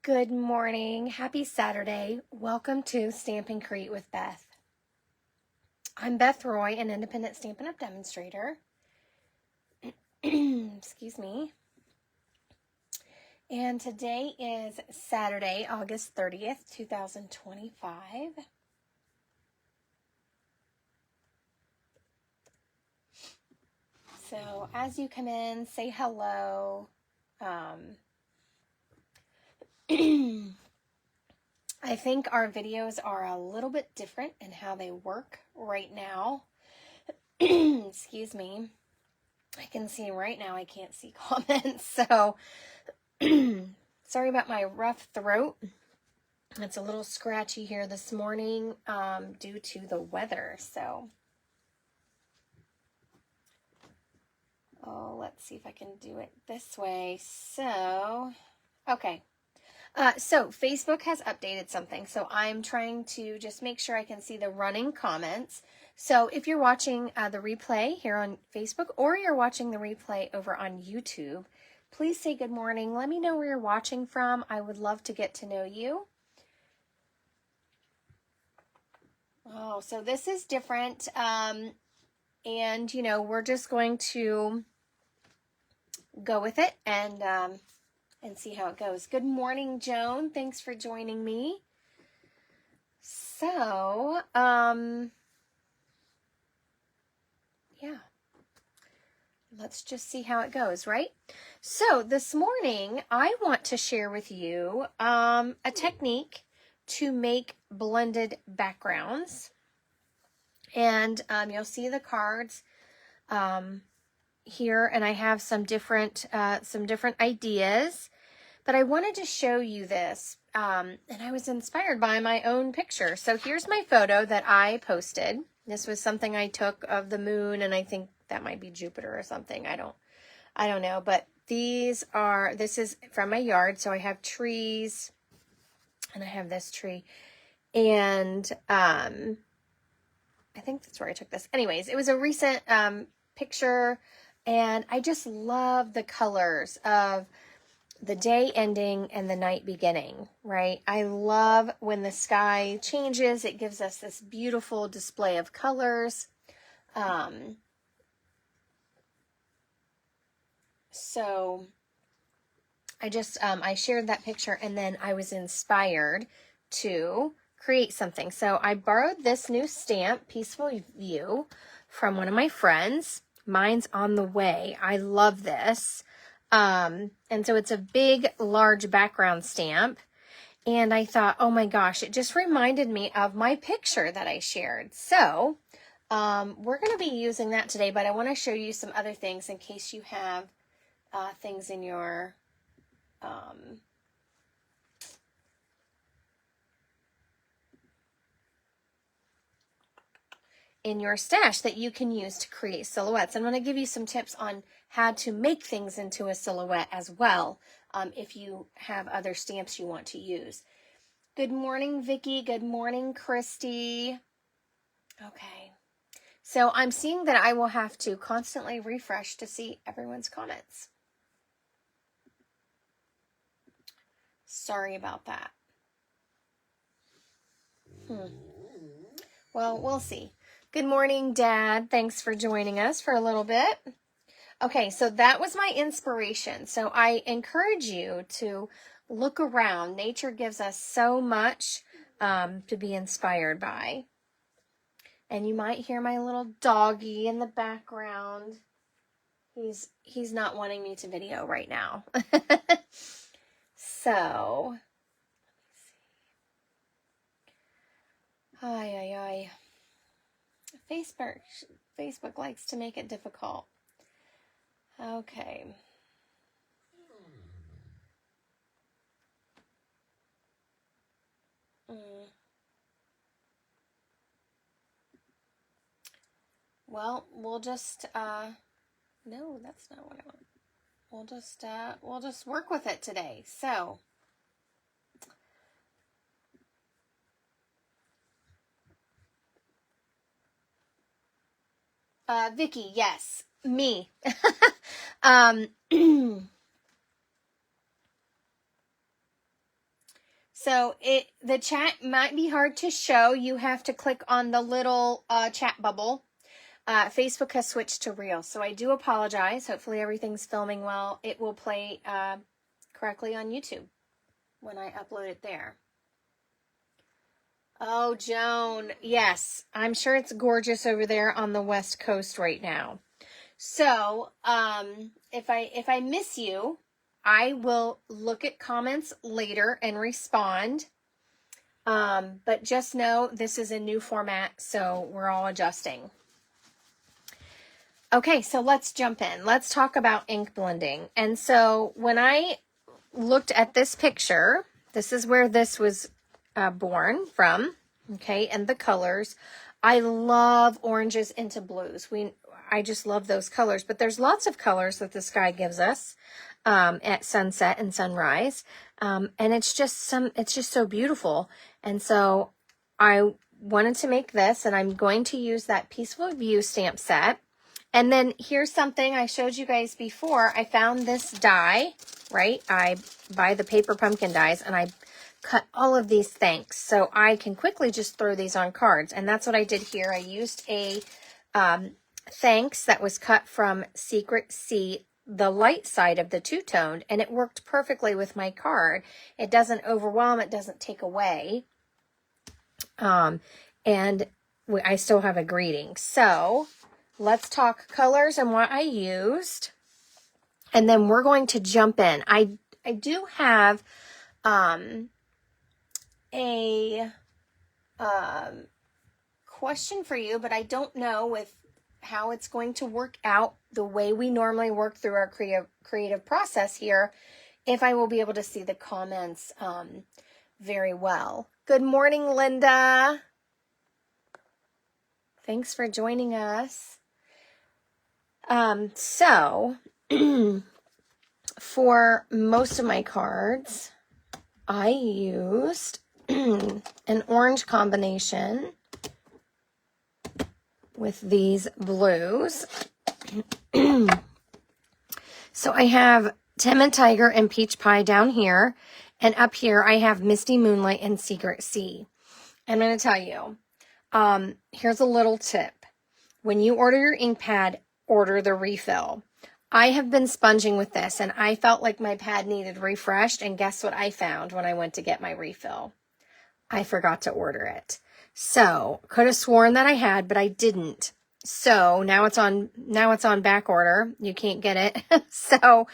Good morning. Happy Saturday. Welcome to Stamp and Create with Beth. I'm Beth Roy, an independent Stampin' Up demonstrator. Excuse me. And today is Saturday, August 30th, 2025. So as you come in, say hello. I think our videos are a little bit different in how they work right now. Excuse me. I can see right now I can't see comments, so sorry about my rough throat. It's a little scratchy here this morning due to the weather, so let's see if I can do it this way. So, okay. So Facebook has updated something, so I'm trying to just make sure I can see the running comments. So if you're watching the replay here on Facebook or you're watching the replay over on YouTube, please say good morning. Let me know where you're watching from. I would love to get to know you. Oh, so this is different. And, you know, we're just going to go with it and see how it goes. Good morning, Joan. Thanks for joining me. So, yeah, let's just see how it goes, right? So this morning, I want to share with you a technique to make blended backgrounds. And you'll see the cards here, and I have some different ideas. But I wanted to show you this, and I was inspired by my own picture. So here's my photo that I posted. This was something I took of the moon, and I think that might be Jupiter or something. I don't know. But this is from my yard. So I have trees, and I have this tree, and I think that's where I took this. Anyways, it was a recent picture, and I just love the colors of the day ending and the night beginning, right? I love when the sky changes. It gives us this beautiful display of colors. So I shared that picture, and then I was inspired to create something. So I borrowed this new stamp, Peaceful View, from one of my friends. Mine's on the way. I love this. And so it's a big, large background stamp. And I thought, oh my gosh, it just reminded me of my picture that I shared. So, we're going to be using that today, but I want to show you some other things in case you have, things in your, stash that you can use to create silhouettes. I'm going to give you some tips on how to make things into a silhouette as well, if you have other stamps you want to use. Good morning, Vicki. Good morning, Christy. Okay. So I'm seeing that I will have to constantly refresh to see everyone's comments. Sorry about that. Well, we'll see. Good morning, Dad. Thanks for joining us for a little bit. Okay, so that was my inspiration. So I encourage you to look around. Nature gives us so much to be inspired by. And you might hear my little doggy in the background. He's not wanting me to video right now. So, let me see. Facebook likes to make it difficult. Okay. Well, we'll just, no, that's not what I want. We'll just work with it today. So, Vicki, yes, me. So the chat might be hard to show. You have to click on the little chat bubble. Facebook has switched to Reel, so I do apologize. Hopefully everything's filming well. It will play correctly on YouTube when I upload it there. Oh, Joan, yes, I'm sure it's gorgeous over there on the West Coast right now. So if I miss you, I will look at comments later and respond. But just know this is a new format, so we're all adjusting. Okay, so let's jump in. Let's talk about ink blending. And so when I looked at this picture, this is where this was born from, okay, and the colors. I love oranges into blues. I just love those colors, but there's lots of colors that the sky gives us at sunset and sunrise, and it's just so beautiful. And so I wanted to make this, and I'm going to use that Peaceful View stamp set. And then here's something I showed you guys before. I found this die, right? I buy the paper pumpkin dies, and I cut all of these thanks, so I can quickly just throw these on cards. And that's what I did here. I used a thanks that was cut from Secret C, the light side of the two-toned, and it worked perfectly with my card. It doesn't overwhelm, it doesn't take away. And I still have a greeting. So let's talk colors and what I used, and then we're going to jump in. I do have a question for you, but I don't know with how it's going to work out the way we normally work through our creative process here, if I will be able to see the comments very well. Good morning, Linda. Thanks for joining us. So for most of my cards, I used an orange combination with these blues. So I have Timid Tiger and Peach Pie down here, and up here I have Misty, Moonlight, and Secret C. I'm going to tell you, here's a little tip. When you order your ink pad, order the refill. I have been sponging with this, and I felt like my pad needed refreshed, and guess what I found when I went to get my refill? I forgot to order it. So, could have sworn that I had, but I didn't. So, now it's on back order. You can't get it. So,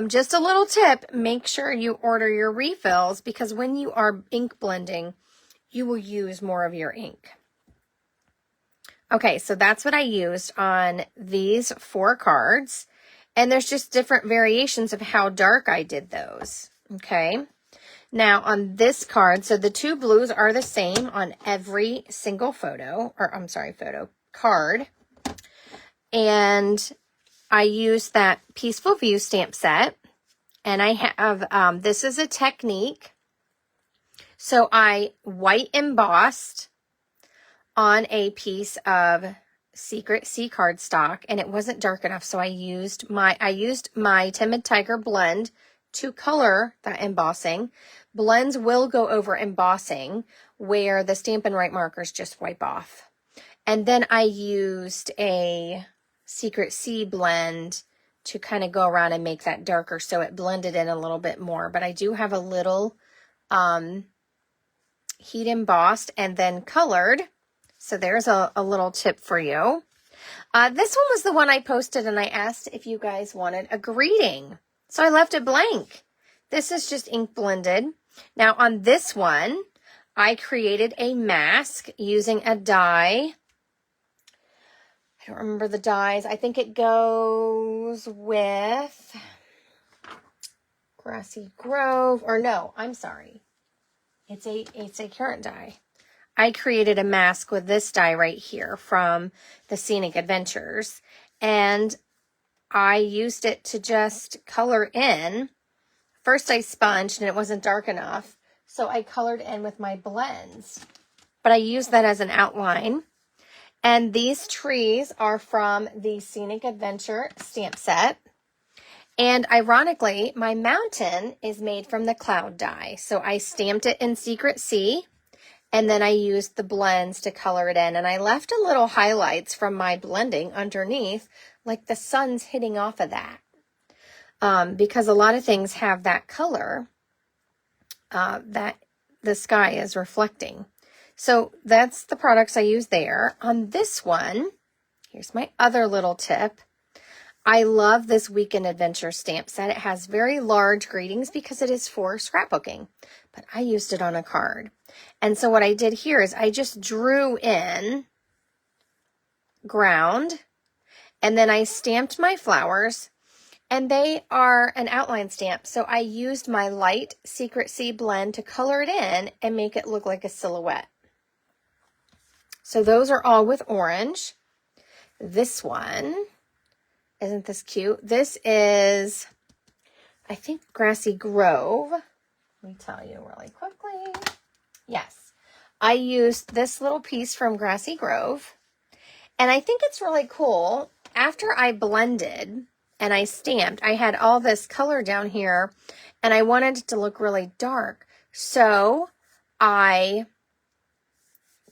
just a little tip, make sure you order your refills, because when you are ink blending, you will use more of your ink. Okay, so that's what I used on these 4 cards. And there's just different variations of how dark I did those. Okay. Now on this card, so the 2 blues are the same on every single photo card. And I used that Peaceful View stamp set. And I have, this is a technique. So I white embossed on a piece of Secret C cardstock, and it wasn't dark enough, so I used my Timid Tiger blend to color that embossing. Blends will go over embossing, where the Stampin' Write markers just wipe off. And then I used a Secret C blend to kind of go around and make that darker, so it blended in a little bit more. But I do have a little heat embossed and then colored. So there's a little tip for you. This one was the one I posted, and I asked if you guys wanted a greeting. So I left it blank. This is just ink blended. Now on this one, I created a mask using a die. I don't remember the dies. I think it goes with Grassy Grove, or no, I'm sorry. It's a current die. I created a mask with this die right here from the Scenic Adventures, and I used it to just color in. First I sponged and it wasn't dark enough, so I colored in with my blends, but I used that as an outline. And these trees are from the Scenic Adventure stamp set, And ironically, my mountain is made from the cloud die. So I stamped it in Secret Sea, and then I used the blends to color it in. And I left a little highlights from my blending underneath, like the sun's hitting off of that. Because a lot of things have that color that the sky is reflecting. So that's the products I use there. On this one, here's my other little tip. I love this Weekend Adventure stamp set. It has very large greetings because it is for scrapbooking, but I used it on a card. And so what I did here is I just drew in ground, and then I stamped my flowers, and they are an outline stamp. So I used my light Secret Sea blend to color it in and make it look like a silhouette. So those are all with orange. This one, isn't this cute? This is, I think, Grassy Grove. Let me tell you really quickly. Yes, I used this little piece from Grassy Grove. And I think it's really cool. After I blended and I stamped, I had all this color down here, and I wanted it to look really dark. So I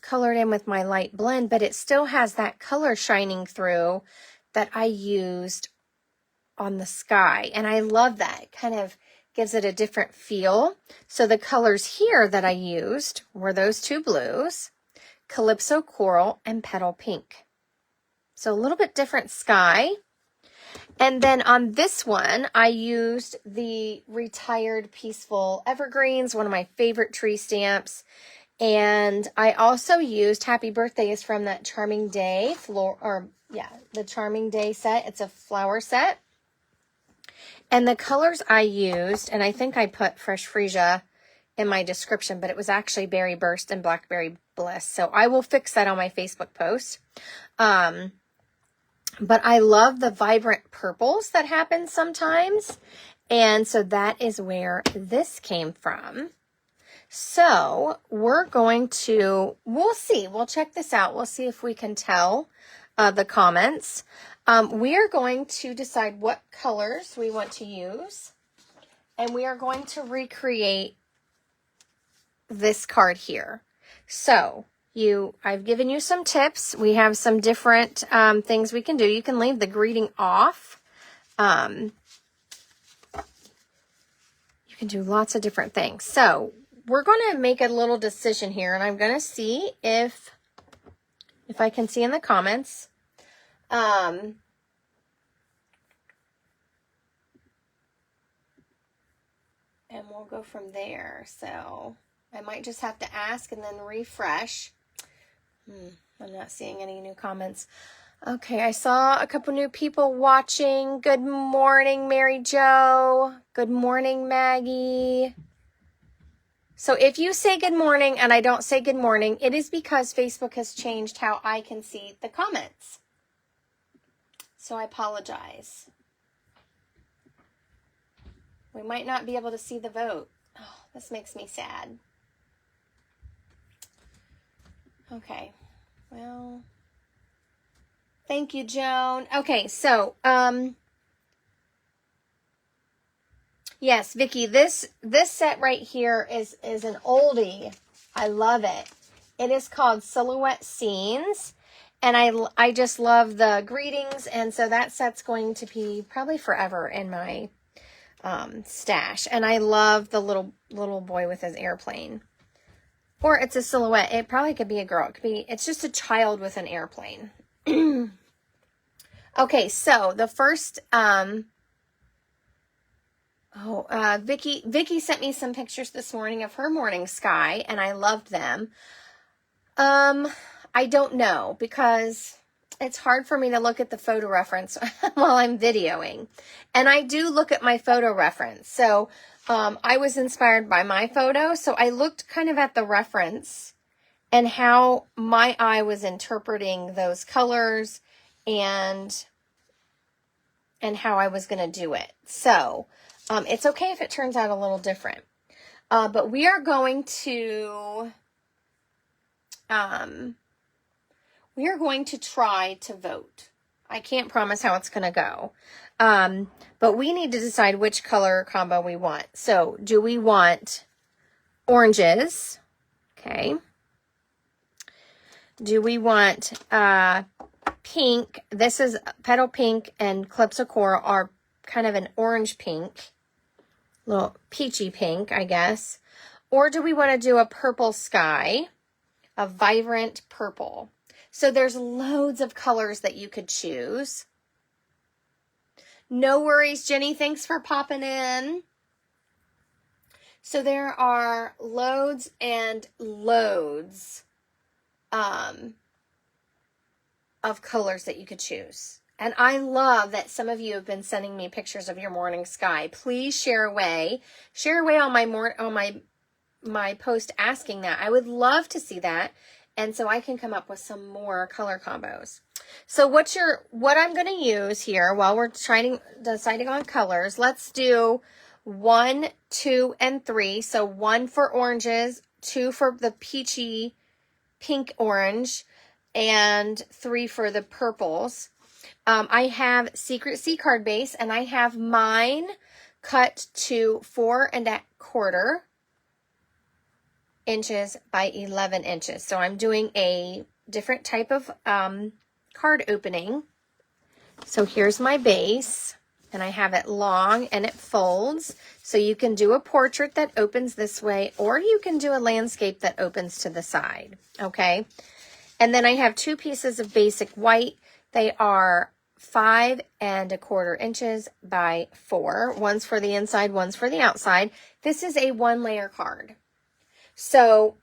colored in with my light blend, but it still has that color shining through that I used on the sky. And I love that. It kind of gives it a different feel. So the colors here that I used were those two blues, Calypso Coral and Petal Pink. So a little bit different sky. And then on this one, I used the Retired Peaceful Evergreens, one of my favorite tree stamps. And I also used Happy Birthdays from that Charming Day the Charming Day set. It's a flower set. And the colors I used, and I think I put Fresh Freesia in my description, but it was actually Berry Burst and Blackberry Bliss. So I will fix that on my Facebook post. But I love the vibrant purples that happen sometimes. And so that is where this came from. So we're going to, we'll see. We'll check this out. We'll see if we can tell the comments. We are going to decide what colors we want to use. And we are going to recreate this card here. So I've given you some tips. We have some different things we can do. You can leave the greeting off. You can do lots of different things. So we're going to make a little decision here, and I'm going to see if I can see in the comments. And we'll go from there. So I might just have to ask and then refresh. I'm not seeing any new comments. Okay, I saw a couple new people watching. Good morning, Mary Jo. Good morning, Maggie. So if you say good morning and I don't say good morning, it is because Facebook has changed how I can see the comments. So I apologize. We might not be able to see the vote. Oh, this makes me sad. Okay, well, thank you, Joan. Okay, so, yes, Vicki, this set right here is an oldie. I love it. It is called Silhouette Scenes, and I just love the greetings, and so that set's going to be probably forever in my stash. And I love the little boy with his airplane. Or it's a silhouette. It probably could be a girl. It's just a child with an airplane. Okay, so the first, Vicki sent me some pictures this morning of her morning sky, and I loved them. I don't know, because it's hard for me to look at the photo reference while I'm videoing. And I do look at my photo reference. So I was inspired by my photo. So I looked kind of at the reference and how my eye was interpreting those colors and how I was going to do it. So it's okay if it turns out a little different. But we are going to try to vote. I can't promise how it's going to go. But we need to decide which color combo we want. So do we want oranges? Okay. Do we want pink? This is Petal Pink and Calypso Coral are kind of an orange pink. Little peachy pink, I guess. Or do we want to do a purple sky? A vibrant purple. So there's loads of colors that you could choose. No worries, Jenny. Thanks for popping in. So there are loads and loads of colors that you could choose. And I love that some of you have been sending me pictures of your morning sky. Please share away. Share away on my post asking that. I would love to see that. And so I can come up with some more color combos. So what I'm going to use here while we're deciding on colors, let's do 1, 2, and 3. So 1 for oranges, 2 for the peachy pink orange, and 3 for the purples. I have Secret Sea card base, and I have mine cut to 4 1/4 inches by 11 inches. So I'm doing a different type of card opening. So here's my base, and I have it long and it folds. So you can do a portrait that opens this way, or you can do a landscape that opens to the side. Okay. And then I have 2 pieces of basic white. They are 5 1/4 inches by 4. One's for the inside, one's for the outside. This is a 1-layer card. So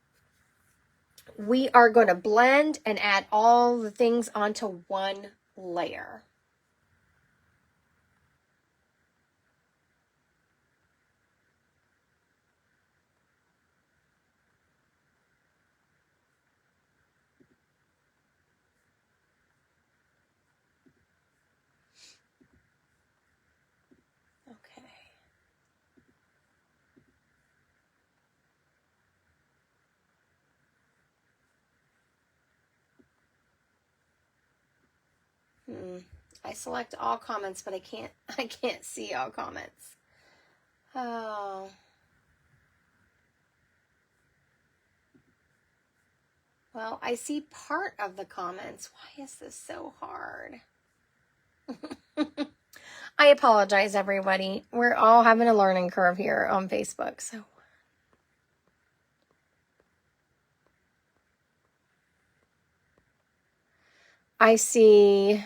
we are going to blend and add all the things onto 1 layer. I select all comments, but I can't see all comments. Oh. Well, I see part of the comments. Why is this so hard? I apologize, everybody. We're all having a learning curve here on Facebook, so. I see.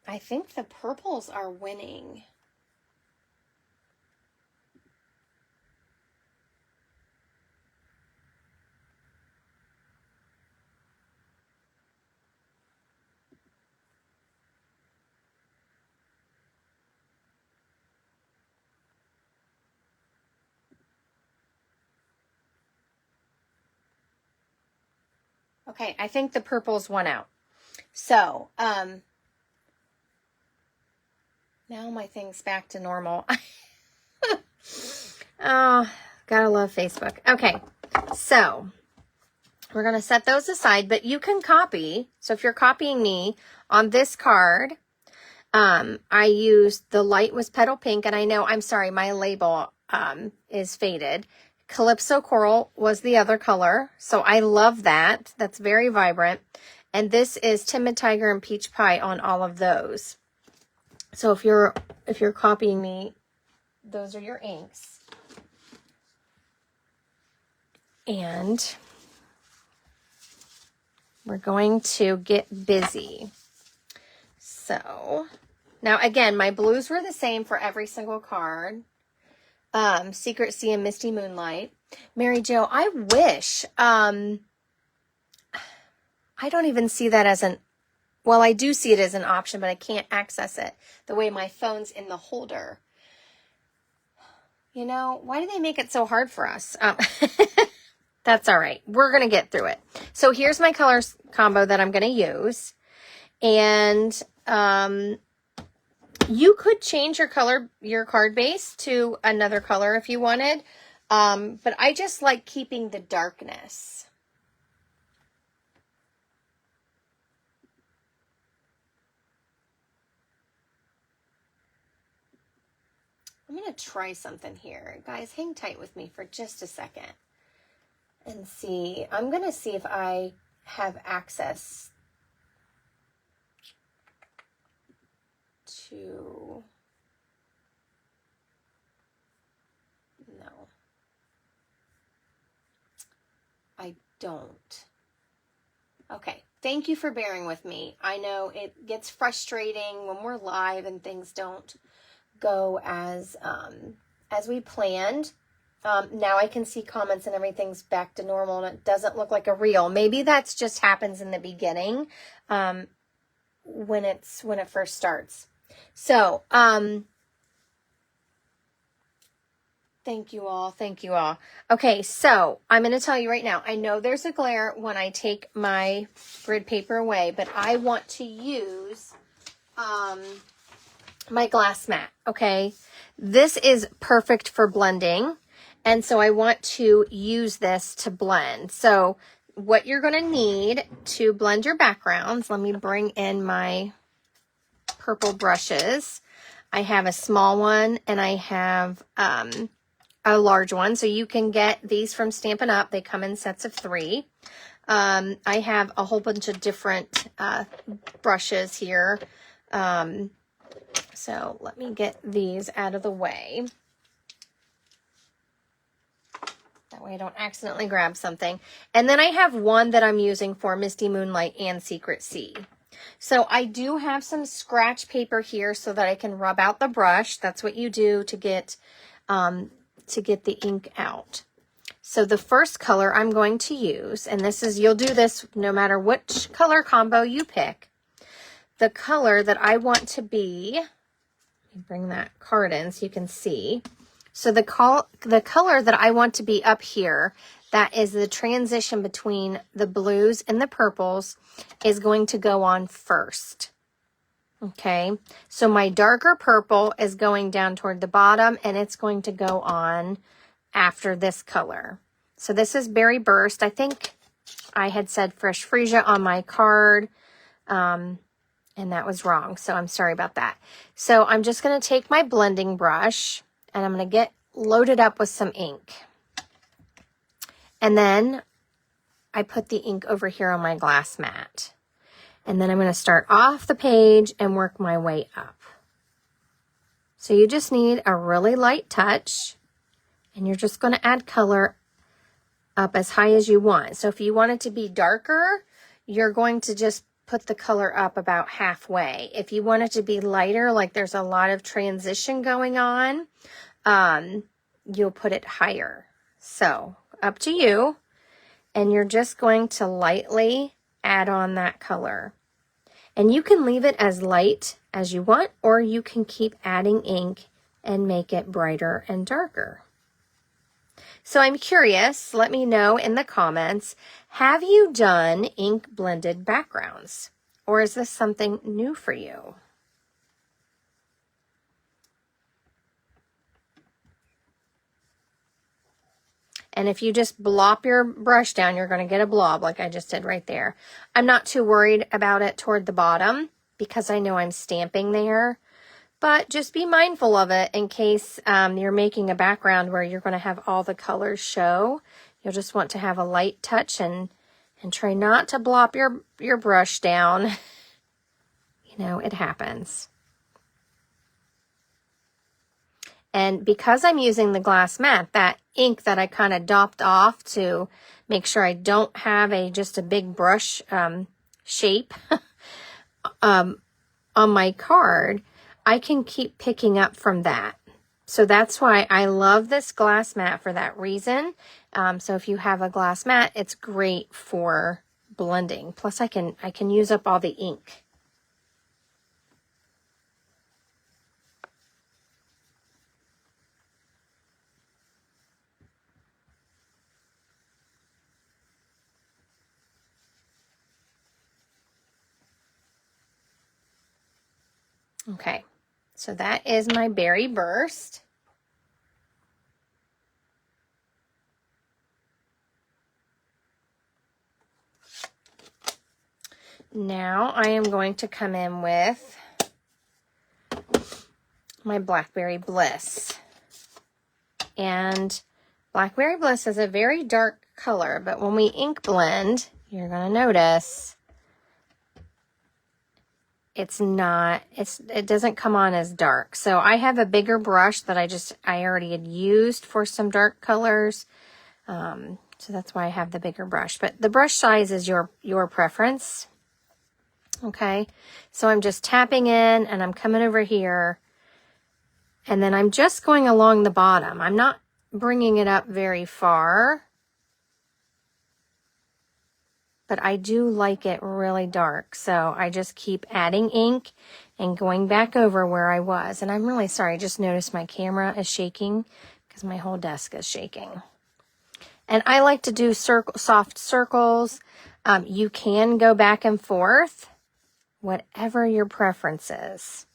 I think the purples are winning. Okay, I think the purples won out. So, now my thing's back to normal. Oh, gotta love Facebook. Okay, so we're going to set those aside, but you can copy. So if you're copying me on this card, I used the light was Petal Pink, and I know, I'm sorry, my label is faded. Calypso Coral was the other color, so I love that. That's very vibrant. And this is Timid Tiger and Peach Pie on all of those. So if you're copying me, those are your inks. And we're going to get busy. So now again, my blues were the same for every single card. Secret Sea and Misty Moonlight. Mary Jo, I wish, I don't even see that as well, I do see it as an option, but I can't access it the way my phone's in the holder. You know, why do they make it so hard for us? That's all right. We're going to get through it. So here's my colors combo that I'm going to use. And You could change your card base to another color if you wanted, but I just like keeping the darkness. I'm going to try something here. Guys, hang tight with me for just a second and see. I'm going to see if I have access to... No. I don't. Okay. Thank you for bearing with me. I know it gets frustrating when we're live and things don't go as we planned. Now I can see comments and everything's back to normal and it doesn't look like a reel. Maybe that's just happens in the beginning, when it first starts. So, thank you all. Thank you all. Okay. So I'm going to tell you right now, I know there's a glare when I take my grid paper away, but I want to use, my glass mat. Okay. This is perfect for blending. And so I want to use this to blend. So what you're going to need to blend your backgrounds, let me bring in my purple brushes. I have a small one and I have a large one. So you can get these from Stampin' Up. They come in sets of 3. I have a whole bunch of different brushes here. So let me get these out of the way. That way I don't accidentally grab something. And then I have one that I'm using for Misty, Moonlight, and Secret Sea. So I do have some scratch paper here so that I can rub out the brush. That's what you do to get the ink out. So the first color I'm going to use, and this is, you'll do this no matter which color combo you pick. The color that I want to be, let me bring that card in so you can see. So the color that I want to be up here, that is the transition between the blues and the purples, is going to go on first. Okay, so my darker purple is going down toward the bottom and it's going to go on after this color. So this is Berry Burst. I think I had said Fresh Freesia on my card, and that was wrong. So I'm sorry about that. So I'm just going to take my blending brush and I'm going to get loaded up with some ink. And then I put the ink over here on my glass mat. And then I'm going to start off the page and work my way up. So you just need a really light touch. And you're just going to add color up as high as you want. So if you want it to be darker, you're going to just put the color up about halfway. If you want it to be lighter, like there's a lot of transition going on, you'll put it higher. So up to you. And you're just going to lightly add on that color. And you can leave it as light as you want, or you can keep adding ink and make it brighter and darker. So I'm curious, let me know in the comments, have you done ink blended backgrounds? Or is this something new for you? And if you just blop your brush down, you're going to get a blob like I just did right there. I'm not too worried about it toward the bottom because I know I'm stamping there. But just be mindful of it in case you're making a background where you're going to have all the colors show. You'll just want to have a light touch and try not to blop your brush down. You know, it happens. And because I'm using the glass mat, that ink that I kind of dopped off to make sure I don't have just a big brush shape on my card, I can keep picking up from that. So that's why I love this glass mat for that reason. So if you have a glass mat, it's great for blending. Plus I can use up all the ink. Okay, So that is my berry burst. Now I am going to come in with my Blackberry Bliss. And Blackberry Bliss is a very dark color, but when we ink blend, you're going to notice it doesn't come on as dark. So I have a bigger brush that I already had used for some dark colors. So that's why I have the bigger brush, but the brush size is your preference. Okay, so I'm just tapping in and I'm coming over here, and then I'm just going along the bottom. I'm not bringing it up very far, but I do like it really dark. So I just keep adding ink and going back over where I was. And I'm really sorry, I just noticed my camera is shaking because my whole desk is shaking. And I like to do soft circles. You can go back and forth, whatever your preference is.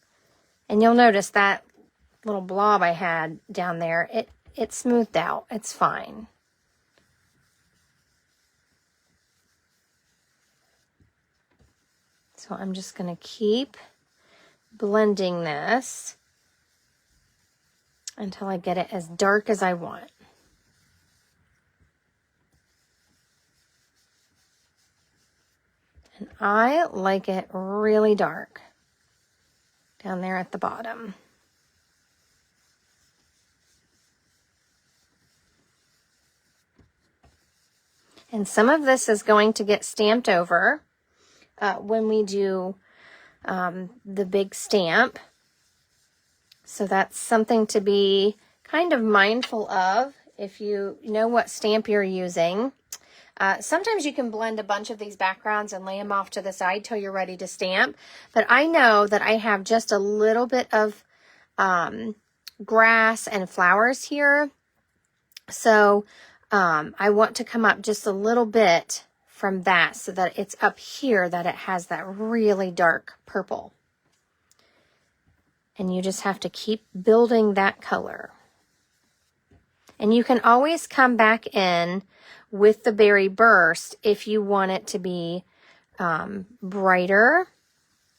And you'll notice that little blob I had down there, it smoothed out. It's fine. So I'm just going to keep blending this until I get it as dark as I want. And I like it really dark down there at the bottom. And some of this is going to get stamped over when we do the big stamp. So that's something to be kind of mindful of if you know what stamp you're using. Sometimes you can blend a bunch of these backgrounds and lay them off to the side till you're ready to stamp. But I know that I have just a little bit of grass and flowers here. So I want to come up just a little bit from that so that it's up here that it has that really dark purple. And you just have to keep building that color. And you can always come back in with the berry burst if you want it to be brighter,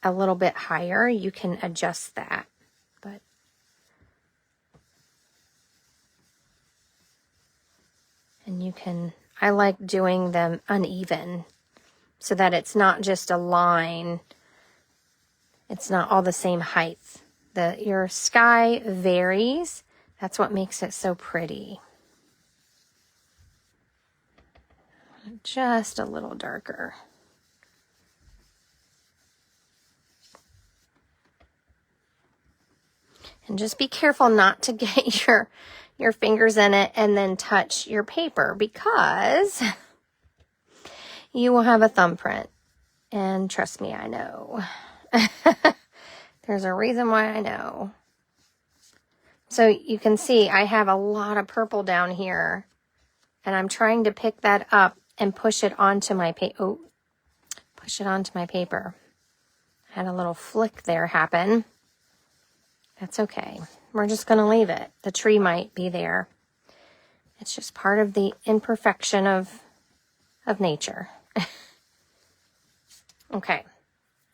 a little bit higher. You can adjust that. But and you can, I like doing them uneven so that it's not just a line. It's not all the same height. Your sky varies. That's what makes it so pretty. Just a little darker. And just be careful not to get your fingers in it and then touch your paper, because you will have a thumbprint. And trust me, I know. There's a reason why I know. So you can see I have a lot of purple down here, and I'm trying to pick that up and push it onto my paper. Push it onto my paper. Had a little flick there happen. That's okay. We're just going to leave it. The tree might be there. It's just part of the imperfection of nature. Okay.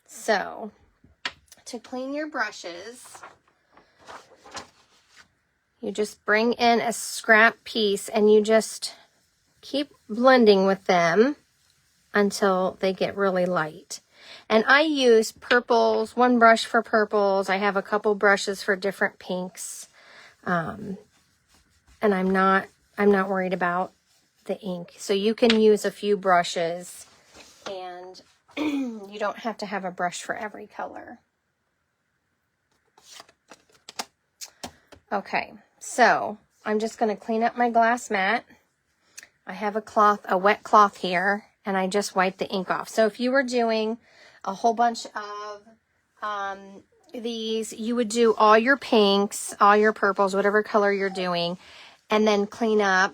So, to clean your brushes, you just bring in a scrap piece and you just keep blending with them until they get really light. And I use purples, one brush for purples. I have a couple brushes for different pinks. And I'm not worried about the ink. So you can use a few brushes, and you don't have to have a brush for every color. Okay, so I'm just going to clean up my glass mat. I have a wet cloth here, and I just wiped the ink off. So if you were doing a whole bunch of these, you would do all your pinks, all your purples, whatever color you're doing, and then clean up.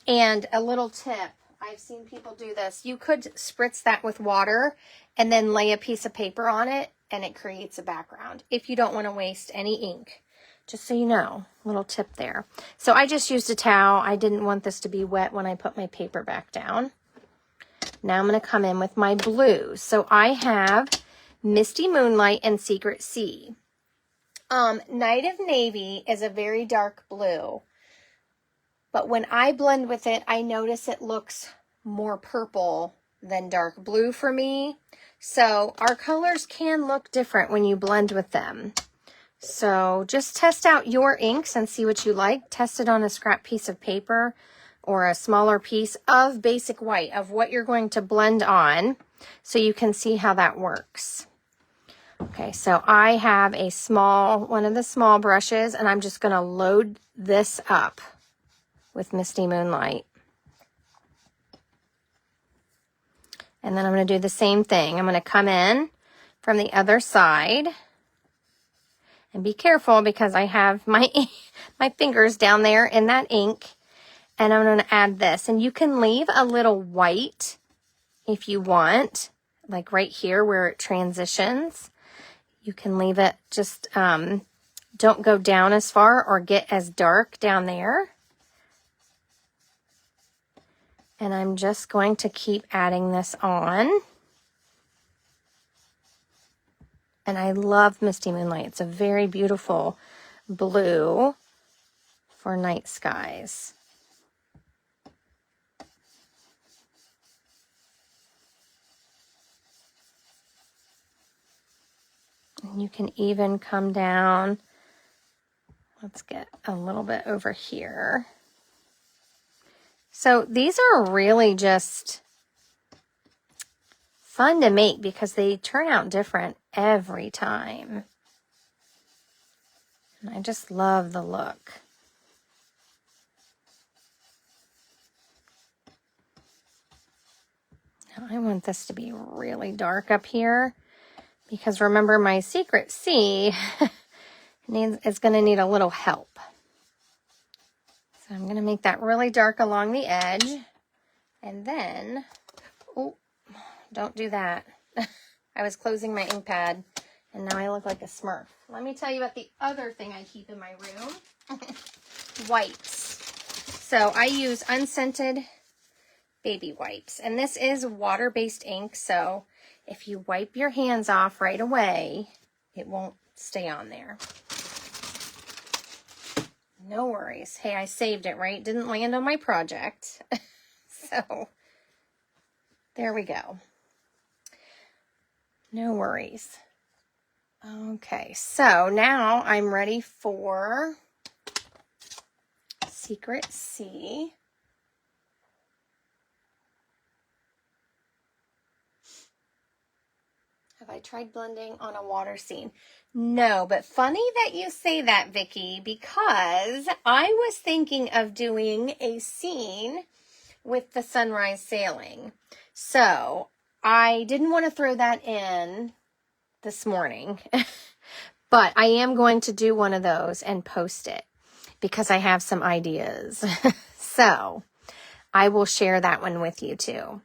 And a little tip, I've seen people do this. You could spritz that with water and then lay a piece of paper on it and it creates a background if you don't want to waste any ink. Just so you know, little tip there. So I just used a towel. I didn't want this to be wet when I put my paper back down. Now I'm going to come in with my blues. So I have Misty, Moonlight, and Secret Sea. Night of Navy is a very dark blue, but when I blend with it, I notice it looks more purple than dark blue for me. So our colors can look different when you blend with them. So just test out your inks and see what you like. Test it on a scrap piece of paper or a smaller piece of basic white of what you're going to blend on so you can see how that works. Okay, so I have one of the small brushes, and I'm just going to load this up with Misty Moonlight. And then I'm going to do the same thing. I'm going to come in from the other side. And be careful because I have my fingers down there in that ink. And I'm going to add this. And you can leave a little white if you want, like right here where it transitions. You can leave it, just don't go down as far or get as dark down there. And I'm just going to keep adding this on. And I love Misty Moonlight. It's a very beautiful blue for night skies. And you can even come down. Let's get a little bit over here. So these are really just fun to make because they turn out different every time. And I just love the look. Now I want this to be really dark up here because remember my Secret Sea is going to need a little help. So I'm going to make that really dark along the edge. And then, oh, don't do that. I was closing my ink pad and now I look like a Smurf. Let me tell you about the other thing I keep in my room. Wipes. So I use unscented baby wipes. And this is water-based ink, so if you wipe your hands off right away, it won't stay on there. No worries. Hey, I saved it, right? Didn't land on my project. So, there we go. No worries. Okay, so now I'm ready for Secret Sea. Have I tried blending on a water scene? No, but funny that you say that, Vicki, because I was thinking of doing a scene with the sunrise sailing. So I didn't want to throw that in this morning, but I am going to do one of those and post it because I have some ideas. So I will share that one with you too.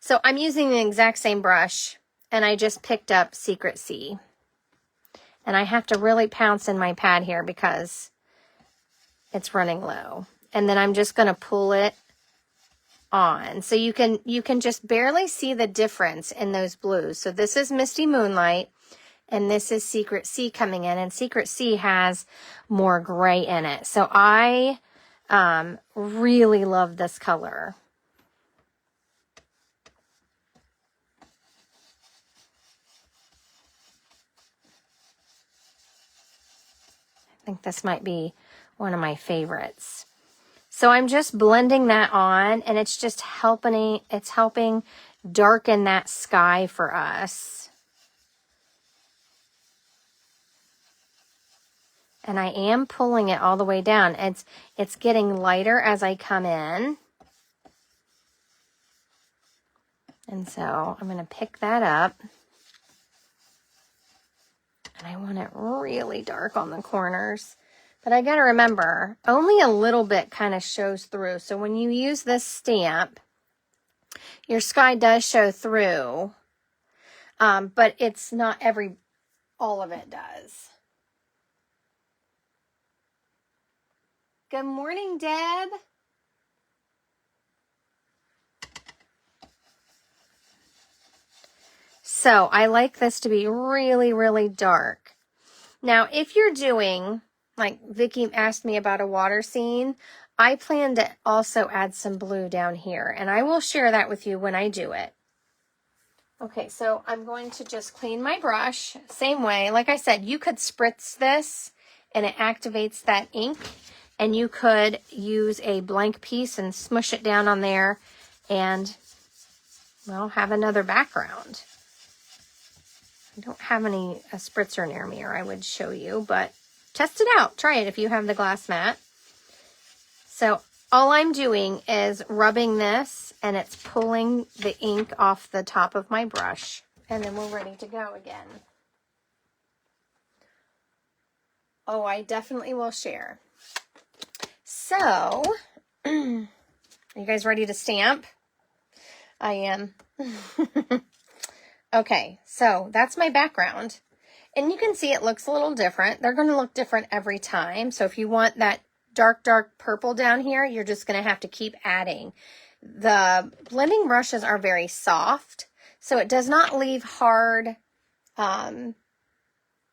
So I'm using the exact same brush. And I just picked up Secret Sea. And I have to really pounce in my pad here because it's running low. And then I'm just going to pull it on. So you can just barely see the difference in those blues. So this is Misty Moonlight and this is Secret Sea coming in. And Secret Sea has more gray in it. So I really love this color. I think this might be one of my favorites. So I'm just blending that on and it's just helping darken that sky for us. And I am pulling it all the way down. It's getting lighter as I come in. And so I'm going to pick that up. And I want it really dark on the corners. But I got to remember, only a little bit kind of shows through. So when you use this stamp, your sky does show through. But it's not every all of it does. Good morning, Deb. So I like this to be really, really dark. Now, if you're doing, like Vicki asked me about a water scene, I plan to also add some blue down here, and I will share that with you when I do it. Okay, so I'm going to just clean my brush, same way. Like I said, you could spritz this and it activates that ink, and you could use a blank piece and smush it down on there and, well, have another background. I don't have a spritzer near me, or I would show you, but test it out. Try it if you have the glass mat. So all I'm doing is rubbing this, and it's pulling the ink off the top of my brush, and then we're ready to go again. Oh, I definitely will share. So, are you guys ready to stamp? I am. Okay, so that's my background. And you can see it looks a little different. They're going to look different every time. So if you want that dark, dark purple down here, you're just going to have to keep adding. The blending brushes are very soft, so it does not leave hard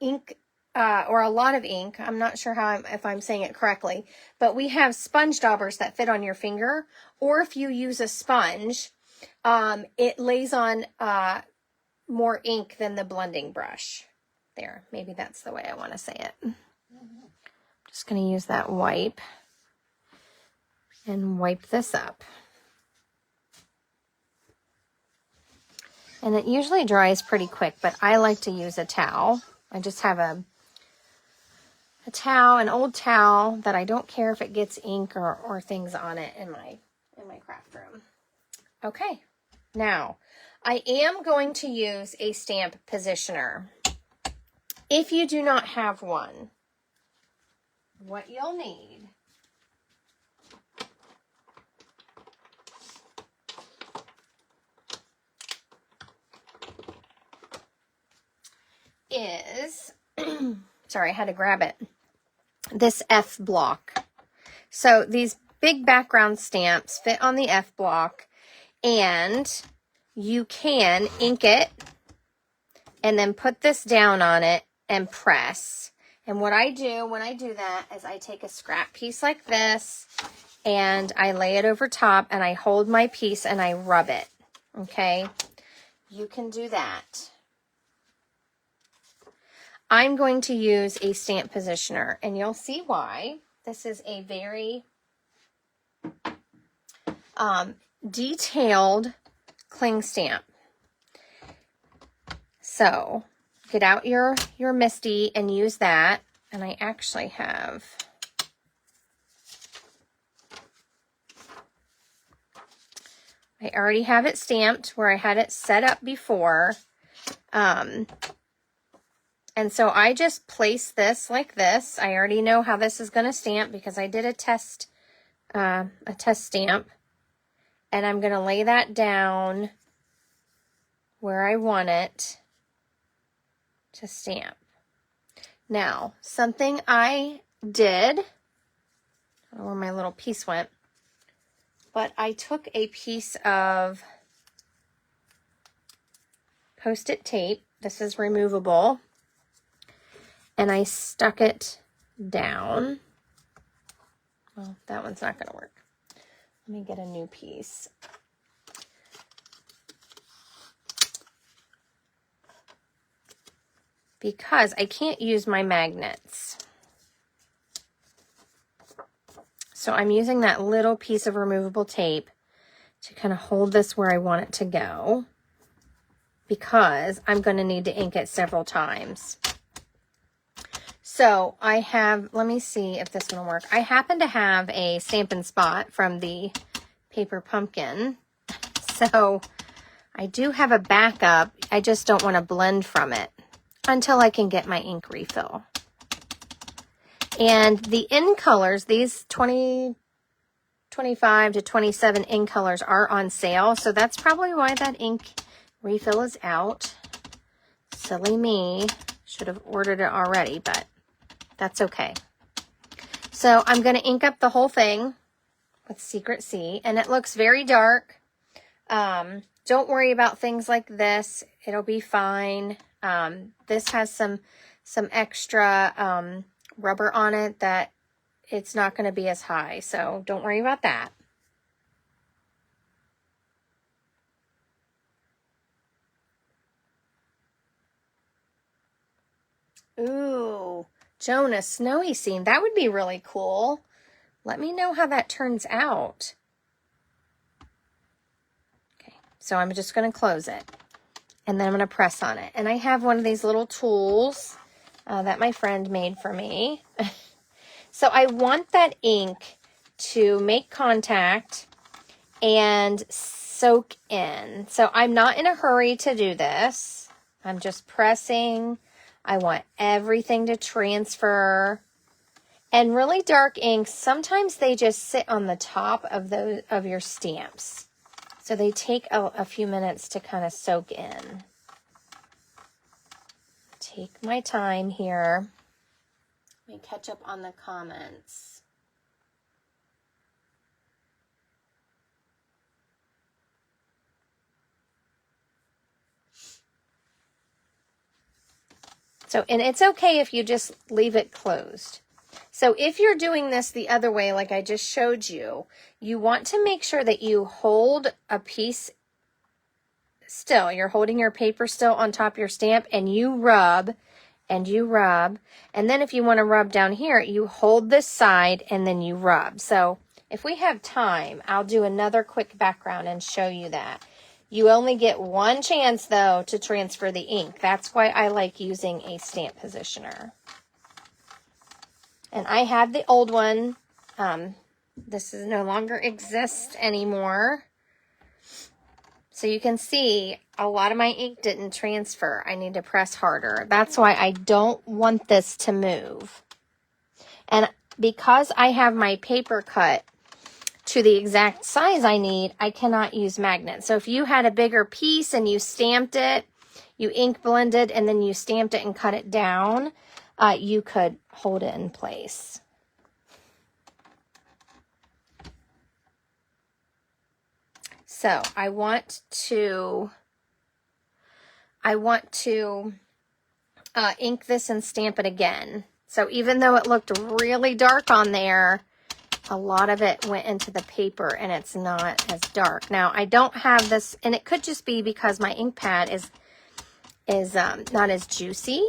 ink or a lot of ink. I'm not sure if I'm saying it correctly, but we have sponge daubers that fit on your finger, or if you use a sponge, it lays on more ink than the blending brush. There, maybe that's the way I want to say it. Just going to use that wipe and wipe this up. And it usually dries pretty quick, but I like to use a towel. I just have a towel, an old towel that I don't care if it gets ink or things on it in my craft room. Okay, now I am going to use a stamp positioner. If you do not have one, what you'll need is, sorry, I had to grab it, this F block. So these big background stamps fit on the F block, and you can ink it and then put this down on it and press. And what I do when I do that is I take a scrap piece like this and I lay it over top, and I hold my piece and I rub it. Okay, you can do that. I'm going to use a stamp positioner, and you'll see why. This is a very detailed cling stamp. So get out your Misty and use that. And I actually have, I already have it stamped where I had it set up before. And so I just place this like this. I already know how this is going to stamp because I did a test stamp. And I'm going to lay that down where I want it to stamp. Now, something I did, I don't know where my little piece went, but I took a piece of Post-it tape. This is removable. And I stuck it down. Well, that one's not going to work. Let me get a new piece. Because I can't use my magnets. So I'm using that little piece of removable tape to kind of hold this where I want it to go, because I'm going to need to ink it several times. So I have, let me see if this one will work. I happen to have a Stampin' Spot from the Paper Pumpkin. So I do have a backup. I just don't want to blend from it until I can get my ink refill. And the in colors, these 25 to 27 in colors are on sale. So that's probably why that ink refill is out. Silly me. Should have ordered it already, but that's okay. So I'm going to ink up the whole thing with Secret C, and it looks very dark. Don't worry about things like this. It'll be fine. This has some extra rubber on it that it's not going to be as high, so don't worry about that. Ooh, Jonah snowy scene. That would be really cool. Let me know how that turns out. Okay, so I'm just going to close it, and then I'm going to press on it. And I have one of these little tools that my friend made for me. So I want that ink to make contact and soak in. So I'm not in a hurry to do this. I'm just pressing. I want everything to transfer. And really dark inks, sometimes they just sit on the top of your stamps. So they take a few minutes to kind of soak in. Take my time here. Let me catch up on the comments. So, and it's okay if you just leave it closed. So if you're doing this the other way, like I just showed you, you want to make sure that you hold a piece still. You're holding your paper still on top of your stamp, and you rub, and you rub. And then if you want to rub down here, you hold this side and then you rub. So if we have time, I'll do another quick background and show you that. You only get one chance, though, to transfer the ink. That's why I like using a stamp positioner. And I have the old one. This is no longer exists anymore. So you can see a lot of my ink didn't transfer. I need to press harder. That's why I don't want this to move. And because I have my paper cut to the exact size I need, I cannot use magnets. So if you had a bigger piece and you stamped it, you ink blended, and then you stamped it and cut it down, you could hold it in place. So I want to ink this and stamp it again. So even though it looked really dark on there, a lot of it went into the paper and it's not as dark. Now I don't have this, and it could just be because my ink pad is not as juicy.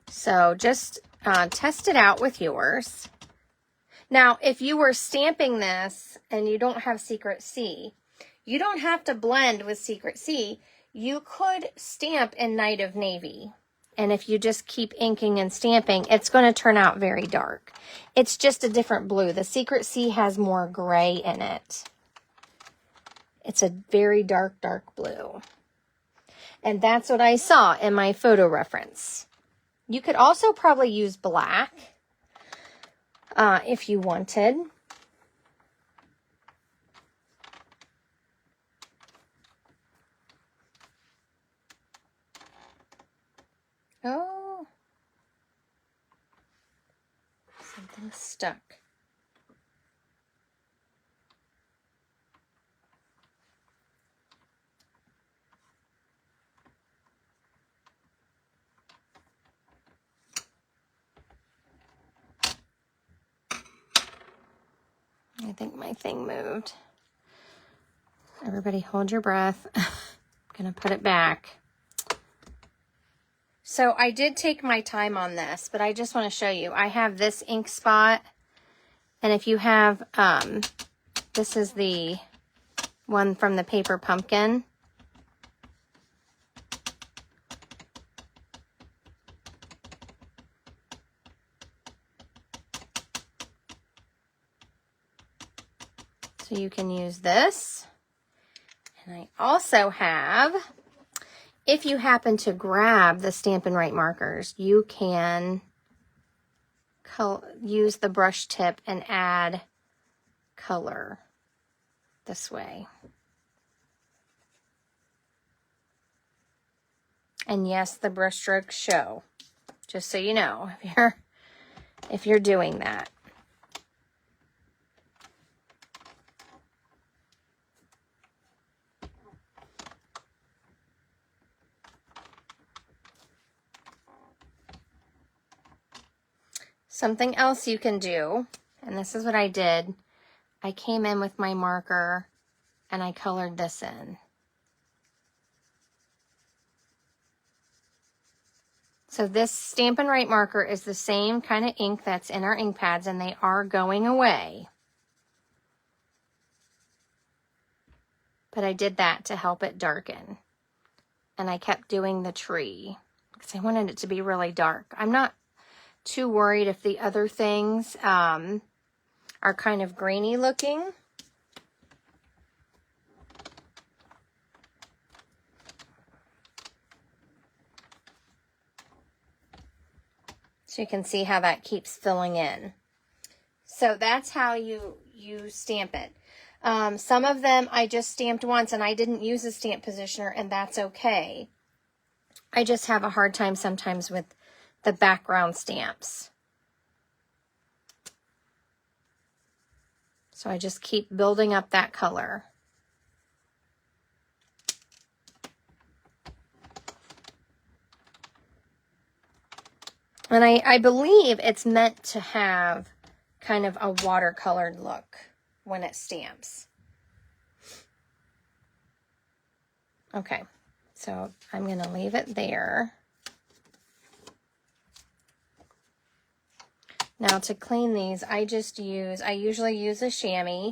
So just test it out with yours. Now, if you were stamping this and you don't have Secret C, you don't have to blend with Secret C. You could stamp in Night of Navy. And if you just keep inking and stamping, it's going to turn out very dark. It's just a different blue. The Secret C has more gray in it. It's a very dark, dark blue. And that's what I saw in my photo reference. You could also probably use black if you wanted. Oh, something stuck. I think my thing moved. Everybody hold your breath. I'm going to put it back. So I did take my time on this, but I just want to show you. I have this ink spot, and if you have, this is the one from the paper pumpkin. So you can use this. And I also have, if you happen to grab the Stampin' Write markers, you can use the brush tip and add color this way. And yes, the brush strokes show, just so you know, if you're doing that. Something else you can do, and this is what I did. I came in with my marker and I colored this in. So this Stampin' Right marker is the same kind of ink that's in our ink pads, and they are going away. But I did that to help it darken. And I kept doing the tree because I wanted it to be really dark. I'm not too worried if the other things are kind of grainy looking. So you can see how that keeps filling in. So that's how you stamp it. Some of them I just stamped once and I didn't use a stamp positioner, and that's okay. I just have a hard time sometimes with the background stamps. So I just keep building up that color. And I believe it's meant to have kind of a watercolored look when it stamps. Okay, so I'm going to leave it there. Now to clean these, I usually use a chamois.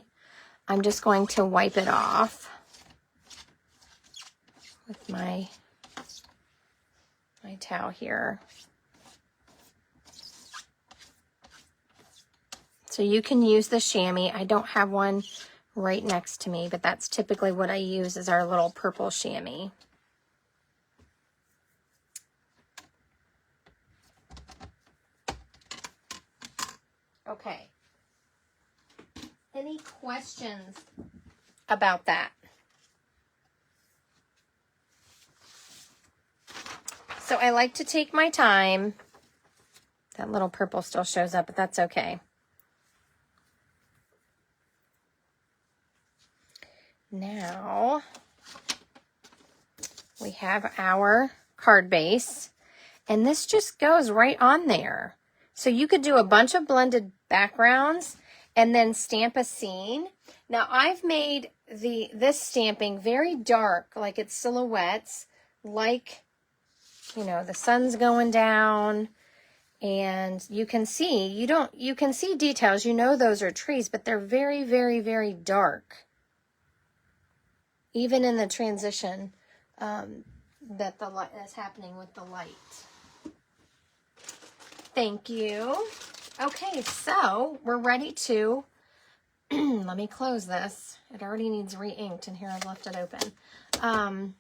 I'm just going to wipe it off with my towel here. So you can use the chamois. I don't have one right next to me, but that's typically what I use, is our little purple chamois. Okay. Any questions about that? So I like to take my time. That little purple still shows up, but that's okay. Now we have our card base, and this just goes right on there. So you could do a bunch of blended backgrounds and then stamp a scene. Now I've made this stamping very dark, like it's silhouettes, like, you know, the sun's going down, and you can see, you can see details, you know those are trees, but they're very, very, very dark. Even in the transition that the light that's happening with the light. Thank you. Okay, so we're ready to, let me close this. It already needs re-inked, and here I've left it open.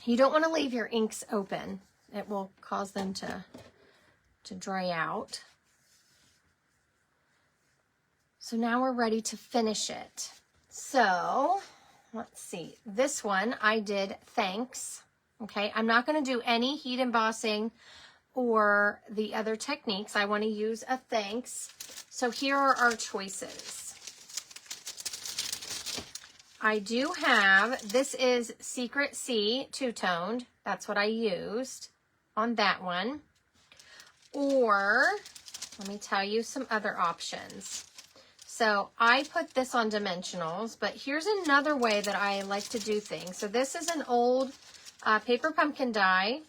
You don't want to leave your inks open. It will cause them to dry out. So now we're ready to finish it. So let's see. This one I did thanks. Okay, I'm not going to do any heat embossing or the other techniques. I want to use a thanks. So here are our choices. I do have, this is Secret Sea two-toned. That's what I used on that one. Or, let me tell you some other options. So I put this on dimensionals, but here's another way that I like to do things. So this is an old paper pumpkin die,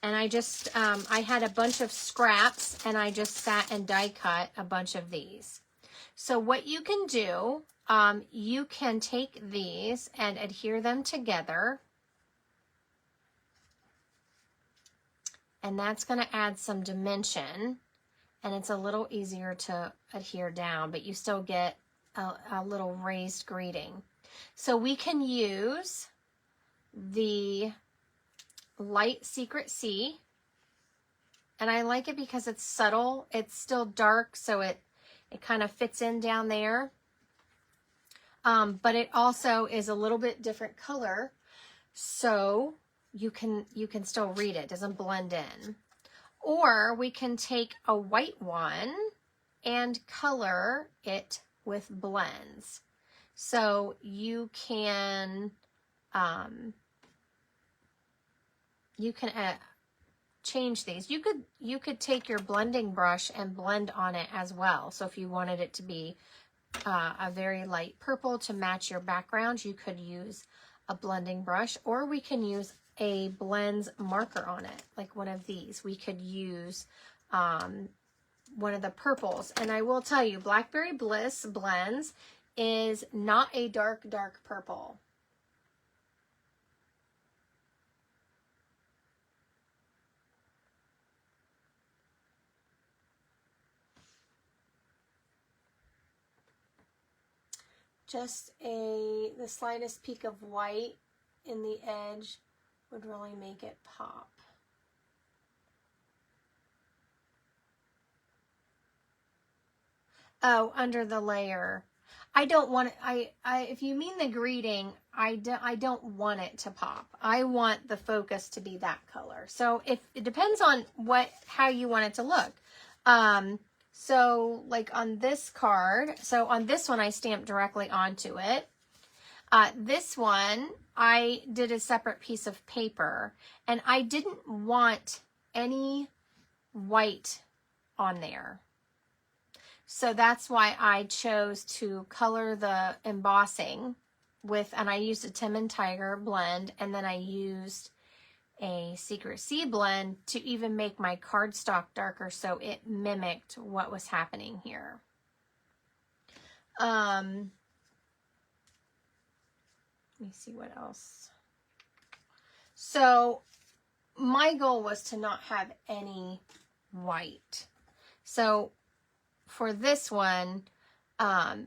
and I just, I had a bunch of scraps, and I just sat and die cut a bunch of these. So what you can do, you can take these and adhere them together, and that's going to add some dimension. And it's a little easier to adhere down, but you still get a little raised greeting. So we can use the light Secret Sea, and I like it because it's subtle. It's still dark, so it kind of fits in down there. But it also is a little bit different color. So you can still read it. It doesn't blend in. Or we can take a white one and color it with blends. So you can change these. You could take your blending brush and blend on it as well. So if you wanted it to be a very light purple to match your background, you could use a blending brush, or we can use a blends marker on it, like one of these. We could use one of the purples. And I will tell you, Blackberry Bliss Blends is not a dark purple. Just the slightest peak of white in the edge would really make it pop. Oh, under the layer. I don't want it, if you mean the greeting, I don't want it to pop. I want the focus to be that color. So if it depends on how you want it to look. So like on this card, so on this one, I stamped directly onto it. This one, I did a separate piece of paper, and I didn't want any white on there. So that's why I chose to color the embossing with, and I used a Tim and Tiger blend, and then I used a Secret Sea blend to even make my cardstock darker so it mimicked what was happening here. Let me see what else. So my goal was to not have any white. So for this one,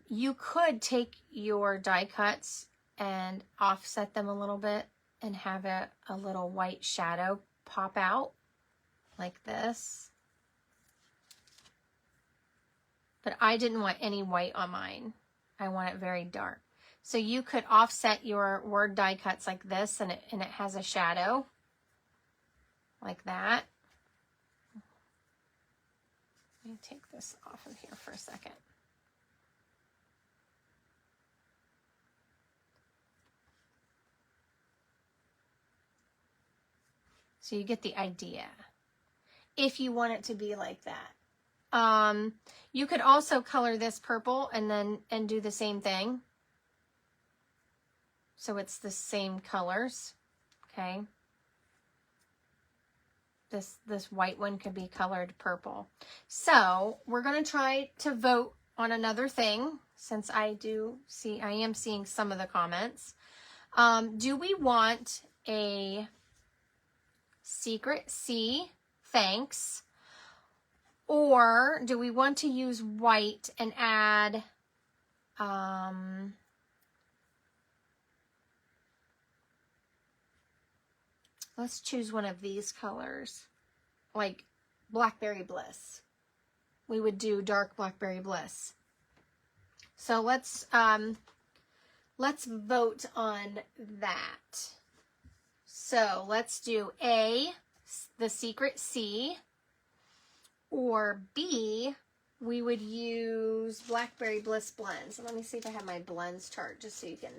you could take your die cuts and offset them a little bit and have a little white shadow pop out like this. But I didn't want any white on mine. I want it very dark. So you could offset your word die cuts like this, and it has a shadow like that. Let me take this off of here for a second. So you get the idea. If you want it to be like that. You could also color this purple and do the same thing. So it's the same colors, okay? This white one could be colored purple. So we're going to try to vote on another thing, since I am seeing some of the comments. Do we want a Secret Sea thanks, or do we want to use white and add let's choose one of these colors, like Blackberry Bliss. We would do dark Blackberry Bliss. So let's vote on that. So let's do A, the Secret Sea, or B, we would use Blackberry Bliss blends. So let me see if I have my blends chart, just so you can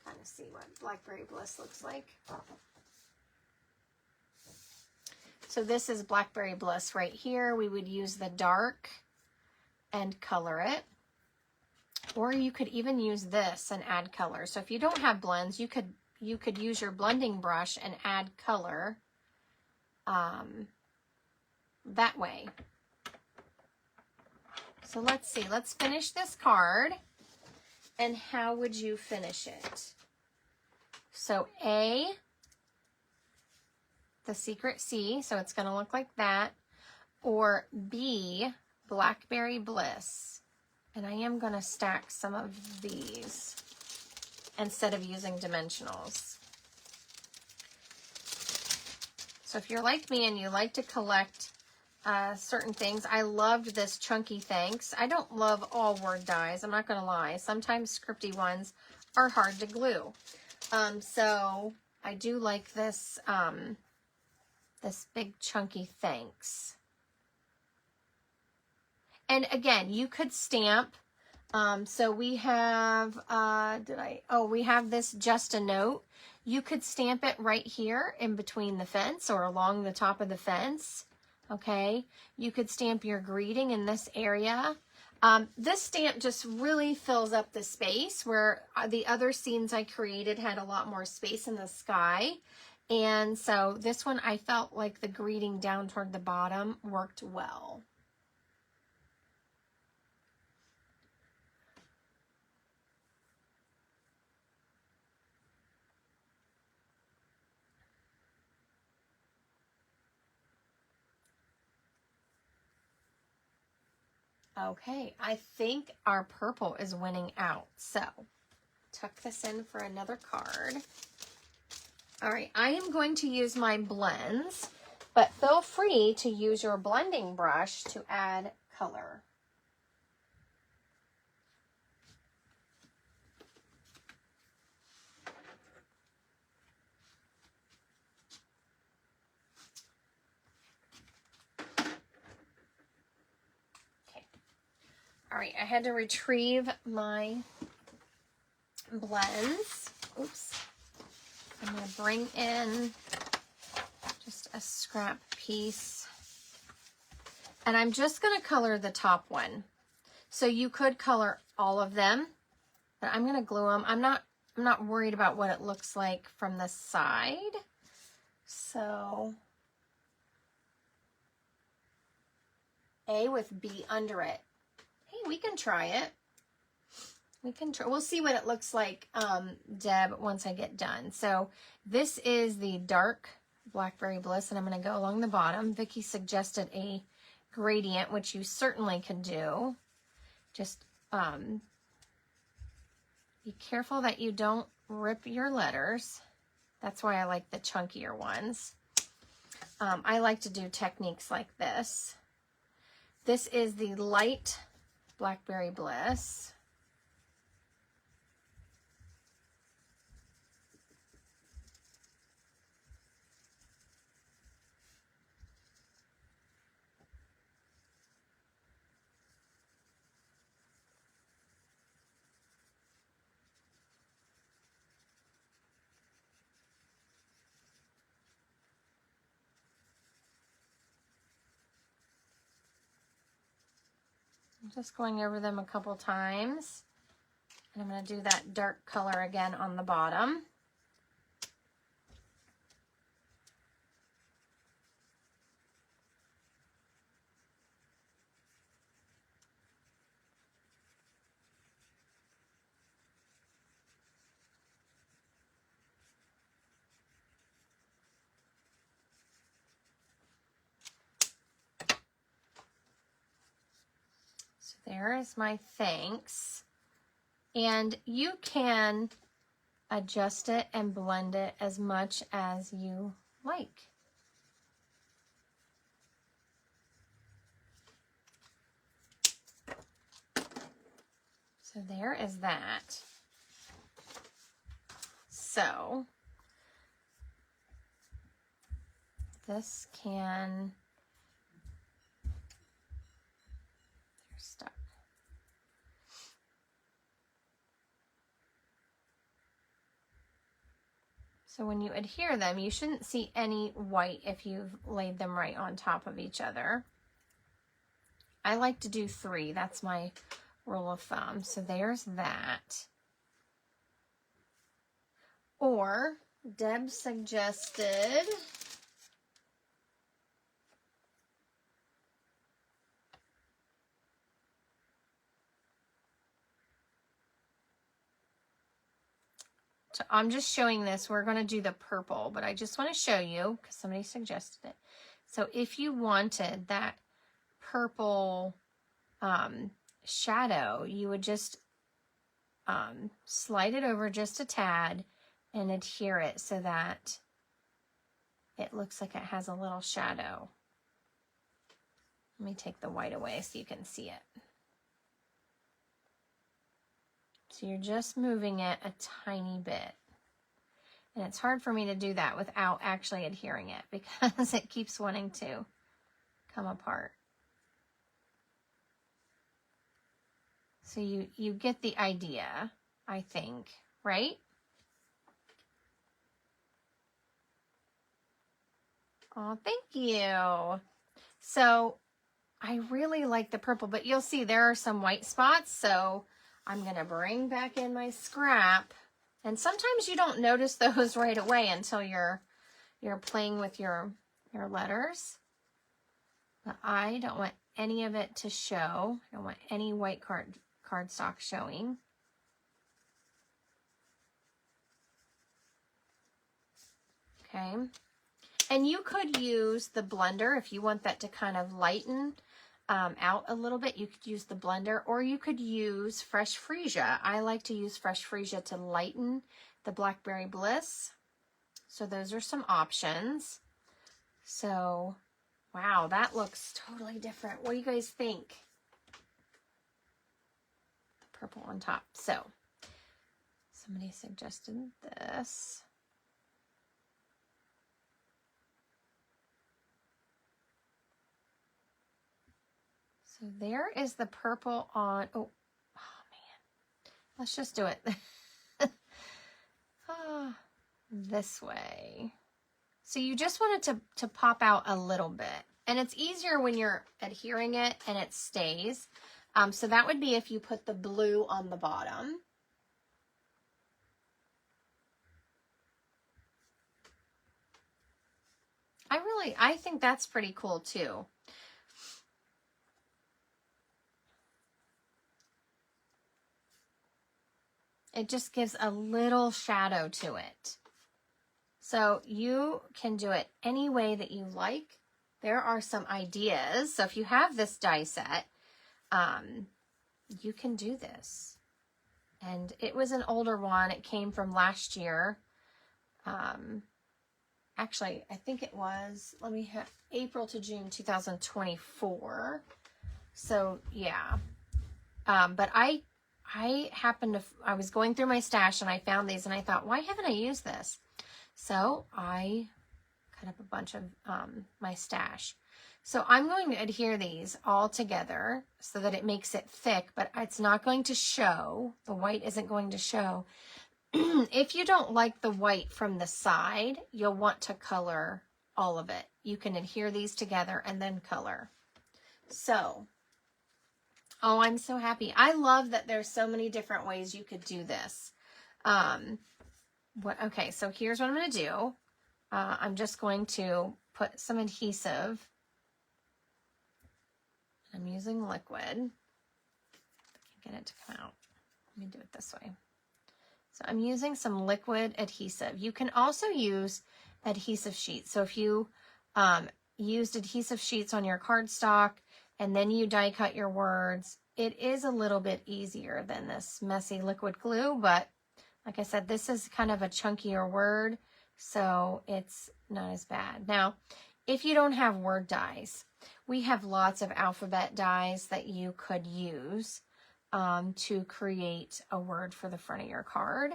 kind of see what Blackberry Bliss looks like. So this is Blackberry Bliss right here. We would use the dark and color it. Or you could even use this and add color. So if you don't have blends, you could use your blending brush and add color that way. So let's see. Let's finish this card. And how would you finish it? So A, the Secret Sea, so it's going to look like that, or B, Blackberry Bliss. And I am going to stack some of these instead of using dimensionals. So if you're like me and you like to collect certain things, I loved this chunky thanks. I don't love all word dies, I'm not going to lie. Sometimes scripty ones are hard to glue. So I do like this, this big chunky thanks. And again, you could stamp. So we have, we have this just a note. You could stamp it right here in between the fence or along the top of the fence. Okay. You could stamp your greeting in this area. This stamp just really fills up the space where the other scenes I created had a lot more space in the sky. And so this one, I felt like the greeting down toward the bottom worked well. Okay, I think our purple is winning out. So, tuck this in for another card. All right, I am going to use my blends, but feel free to use your blending brush to add color. All right, I had to retrieve my blends. Oops. I'm going to bring in just a scrap piece. And I'm just going to color the top one. So you could color all of them, but I'm going to glue them. I'm not worried about what it looks like from the side. So A with B under it. We can try it. We'll see what it looks like, Deb, once I get done. So this is the dark Blackberry Bliss, and I'm going to go along the bottom. Vicki suggested a gradient, which you certainly can do. Just be careful that you don't rip your letters. That's why I like the chunkier ones. I like to do techniques like this. This is the light Blackberry Bliss. I'm just going over them a couple times. And I'm going to do that dark color again on the bottom. So there is my thanks. And you can adjust it and blend it as much as you like. So there is that. So this can, they're stuck. So when you adhere them, you shouldn't see any white if you've laid them right on top of each other. I like to do 3. That's my rule of thumb. So there's that. Or Deb suggested so I'm just showing this. We're going to do the purple, but I just want to show you because somebody suggested it. So if you wanted that purple shadow, you would just slide it over just a tad and adhere it so that it looks like it has a little shadow. Let me take the white away so you can see it. So you're just moving it a tiny bit. And it's hard for me to do that without actually adhering it because it keeps wanting to come apart. So you get the idea, I think, right? Oh, thank you. So I really like the purple, but you'll see there are some white spots. So I'm going to bring back in my scrap. And sometimes you don't notice those right away until you're playing with your letters. But I don't want any of it to show. I don't want any white cardstock showing. Okay. And you could use the blender if you want that to kind of lighten out a little bit. You could use the blender, or you could use fresh freesia. I like to use fresh freesia to lighten the Blackberry Bliss. So those are some options. So, wow, that looks totally different. What do you guys think? Purple on top. So, somebody suggested this. So there is the purple on, oh man, let's just do it this way. So you just want it to pop out a little bit, and it's easier when you're adhering it and it stays. So that would be if you put the blue on the bottom. I think that's pretty cool too. It just gives a little shadow to it. So you can do it any way that you like. There are some ideas. So if you have this die set, you can do this. And it was an older one. It came from last year. Actually, I think it was, let me have April to June 2024. So yeah. But I happened to, I was going through my stash and I found these and I thought, why haven't I used this? So I cut up a bunch of my stash. So I'm going to adhere these all together so that it makes it thick, but it's not going to show. The white isn't going to show. If you don't like the white from the side, you'll want to color all of it. You can adhere these together and then color. So, oh, I'm so happy. I love that there's so many different ways you could do this. Okay, so here's what I'm going to do. I'm just going to put some adhesive. I'm using liquid. I can get it to come out. Let me do it this way. So I'm using some liquid adhesive. You can also use adhesive sheets. So if you used adhesive sheets on your cardstock and then you die cut your words, it is a little bit easier than this messy liquid glue, but like I said, this is kind of a chunkier word, so it's not as bad. Now, if you don't have word dies, we have lots of alphabet dies that you could use to create a word for the front of your card.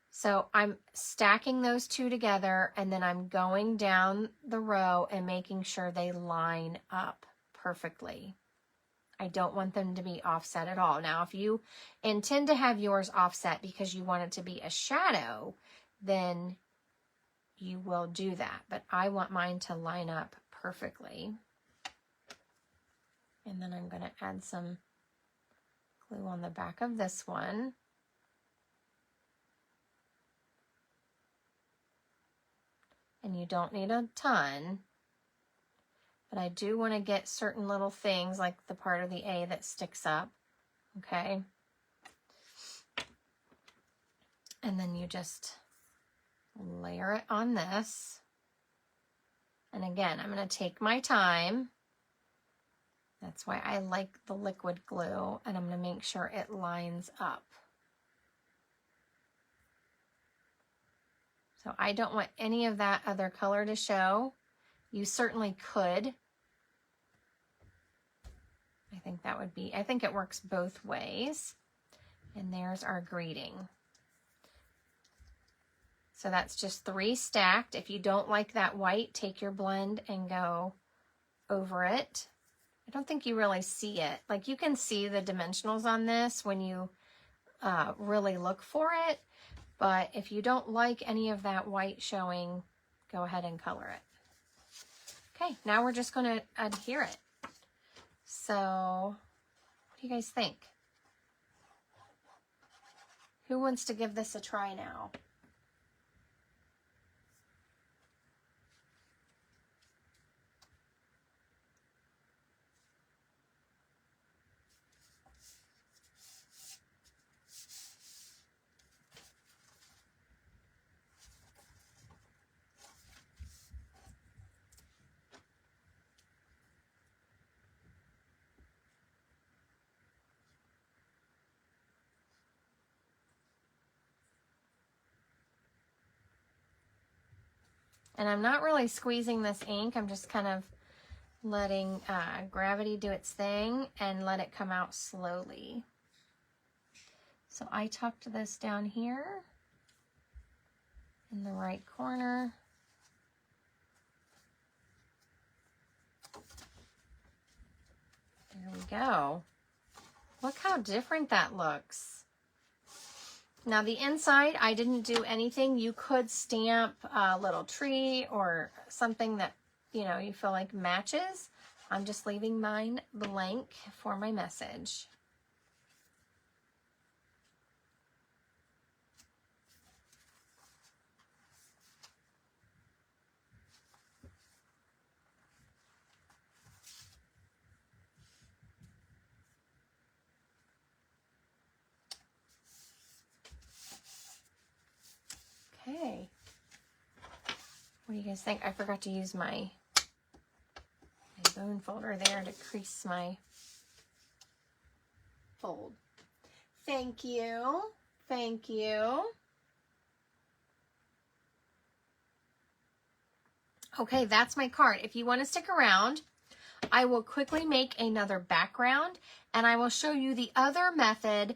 So I'm stacking those two together, and then I'm going down the row and making sure they line up perfectly. I don't want them to be offset at all. Now, if you intend to have yours offset because you want it to be a shadow, then you will do that. But I want mine to line up perfectly. And then I'm going to add some glue on the back of this one. And you don't need a ton. But I do want to get certain little things like the part of the A that sticks up. Okay. And then you just layer it on this. And again, I'm going to take my time. That's why I like the liquid glue, and I'm going to make sure it lines up. So I don't want any of that other color to show. You certainly could. I think it works both ways. And there's our greeting. So that's just 3 stacked. If you don't like that white, take your blend and go over it. I don't think you really see it. Like, you can see the dimensionals on this when you really look for it. But if you don't like any of that white showing, go ahead and color it. Okay, now we're just going to adhere it. So, what do you guys think? Who wants to give this a try now? And I'm not really squeezing this ink. I'm just kind of letting gravity do its thing and let it come out slowly. So I tucked this down here in the right corner. There we go. Look how different that looks. Now the inside, I didn't do anything. You could stamp a little tree or something that, you know, you feel like matches. I'm just leaving mine blank for my message. Okay. What do you guys think? I forgot to use my bone folder there to crease my fold. Thank you. Thank you. Okay, that's my card. If you want to stick around, I will quickly make another background and I will show you the other method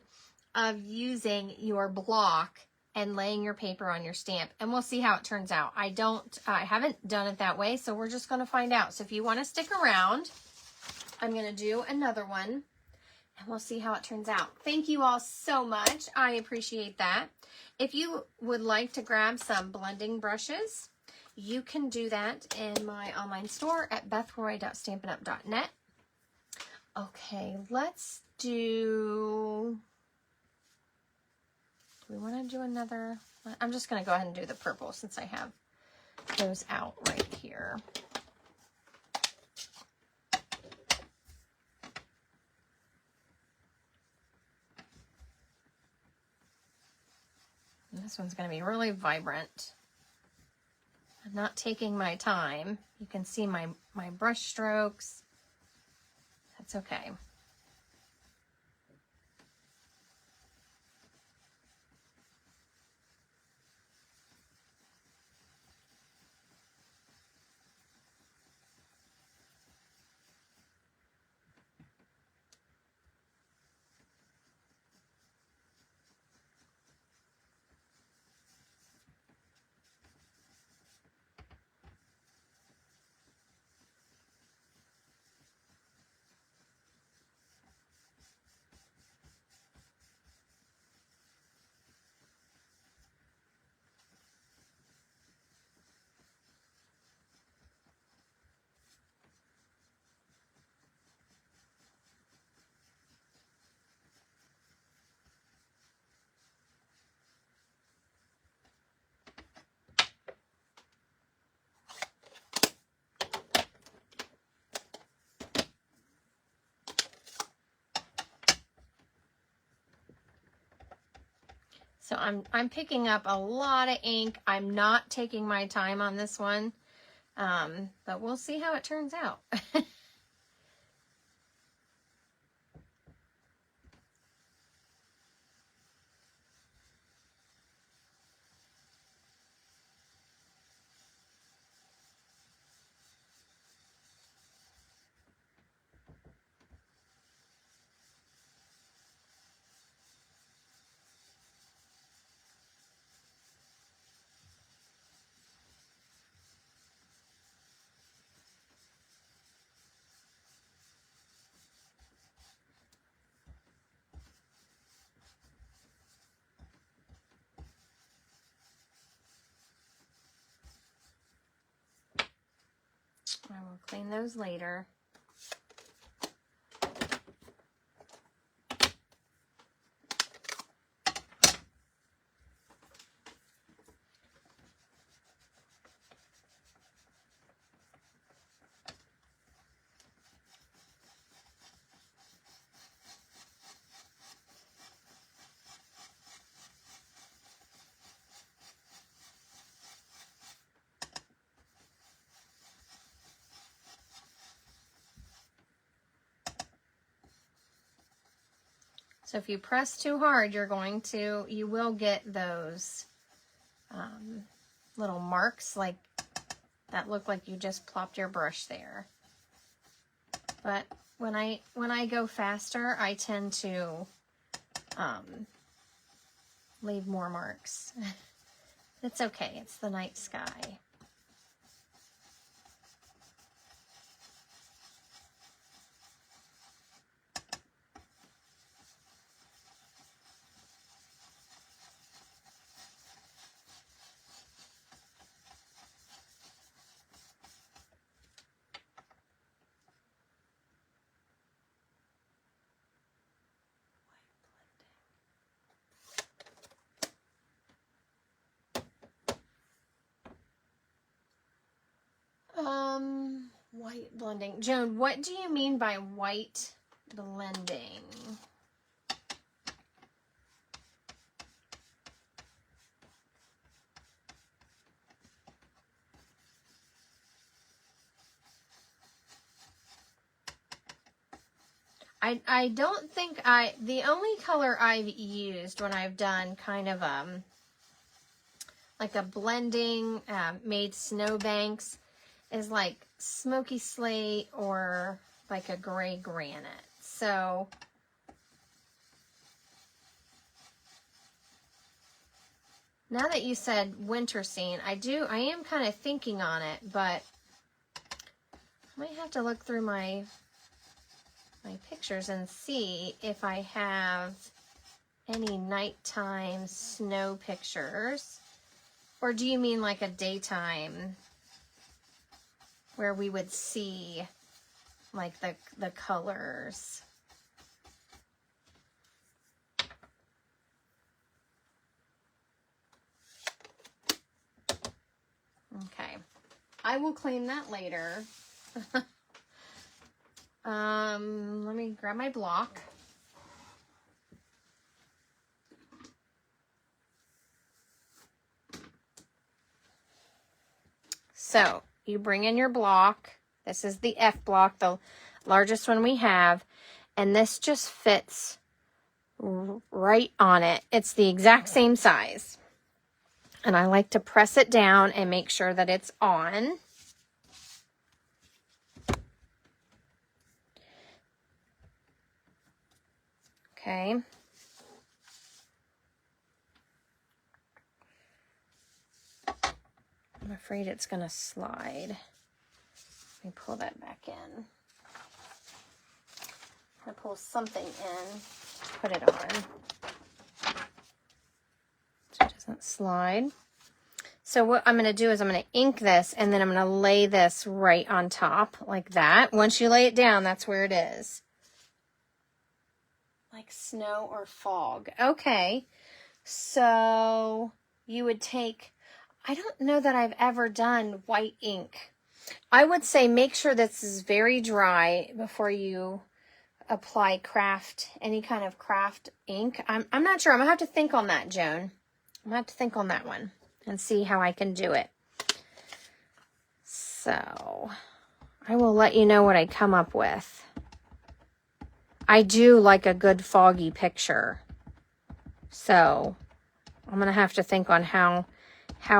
of using your block and laying your paper on your stamp, and we'll see how it turns out. I haven't done it that way, so we're just going to find out. So if you want to stick around, I'm going to do another one and we'll see how it turns out. Thank you all so much. I appreciate that. If you would like to grab some blending brushes, you can do that in my online store at bethroy.stampinup.net. Okay, let's do... Do we want to do another? I'm just going to go ahead and do the purple since I have those out right here. And this one's going to be really vibrant. I'm not taking my time. You can see my brush strokes. That's okay. So I'm picking up a lot of ink. I'm not taking my time on this one, but we'll see how it turns out. those later. So if you press too hard, you will get those little marks like that look like you just plopped your brush there. But when I go faster, I tend to leave more marks. It's okay, it's the night sky. White blending. Joan, what do you mean by white blending? I don't think the only color I've used when I've done kind of like a blending, made snowbanks, is like smoky slate or like a gray granite. So now that you said winter scene, I am kind of thinking on it, but I might have to look through my pictures and see if I have any nighttime snow pictures. Or do you mean like a daytime where we would see like the colors? Okay, I will clean that later. Let me grab my block. So you bring in your block. This is the F block, the largest one we have, and this just fits right on it. It's the exact same size. And I like to press it down and make sure that it's on. Okay. I'm afraid it's going to slide. Let me pull that back in. I'm going to pull something in, put it on, so it doesn't slide. So what I'm going to do is I'm going to ink this, and then I'm going to lay this right on top like that. Once you lay it down, that's where it is. Like snow or fog. Okay, so you would take, I don't know that I've ever done white ink. I would say make sure this is very dry before you apply any kind of craft ink. I'm not sure. I'm going to have to think on that, Joan. I'm going to have to think on that one and see how I can do it. So I will let you know what I come up with. I do like a good foggy picture. So I'm going to have to think on how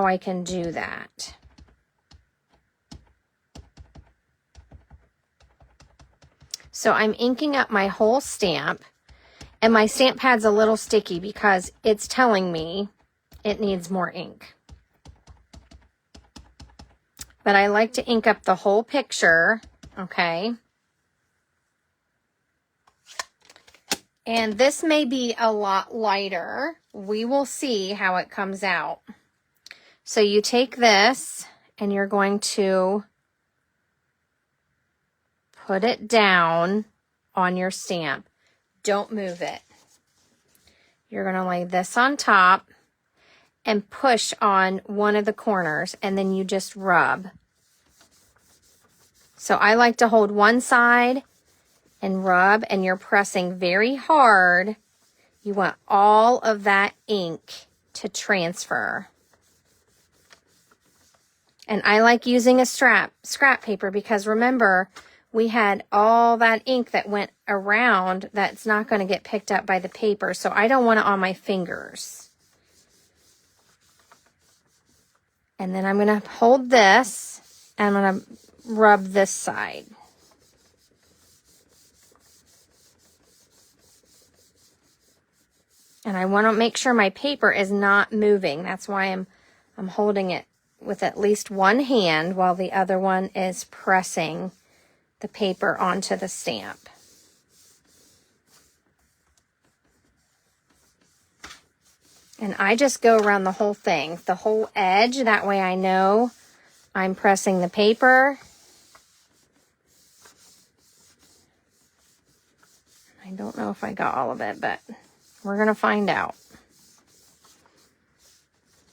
I can do that. So I'm inking up my whole stamp, and my stamp pad's a little sticky because it's telling me it needs more ink. But I like to ink up the whole picture, okay? And this may be a lot lighter. We will see how it comes out. So you take this and you're going to put it down on your stamp. Don't move it. You're going to lay this on top and push on one of the corners, and then you just rub. So I like to hold one side and rub, and you're pressing very hard. You want all of that ink to transfer. And I like using a scrap paper because remember, we had all that ink that went around that's not going to get picked up by the paper. So I don't want it on my fingers. And then I'm going to hold this and I'm going to rub this side. And I want to make sure my paper is not moving. That's why I'm holding it with at least one hand while the other one is pressing the paper onto the stamp. And I just go around the whole thing, the whole edge. That way I know I'm pressing the paper. I don't know if I got all of it, but we're going to find out.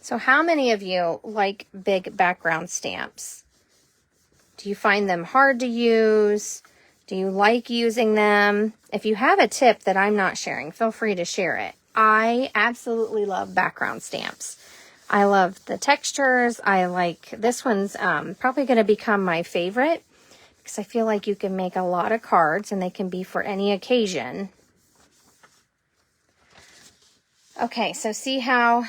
So how many of you like big background stamps? Do you find them hard to use? Do you like using them? If you have a tip that I'm not sharing, feel free to share it. I absolutely love background stamps. I love the textures. I like this one's probably going to become my favorite because I feel like you can make a lot of cards and they can be for any occasion. Okay, so see how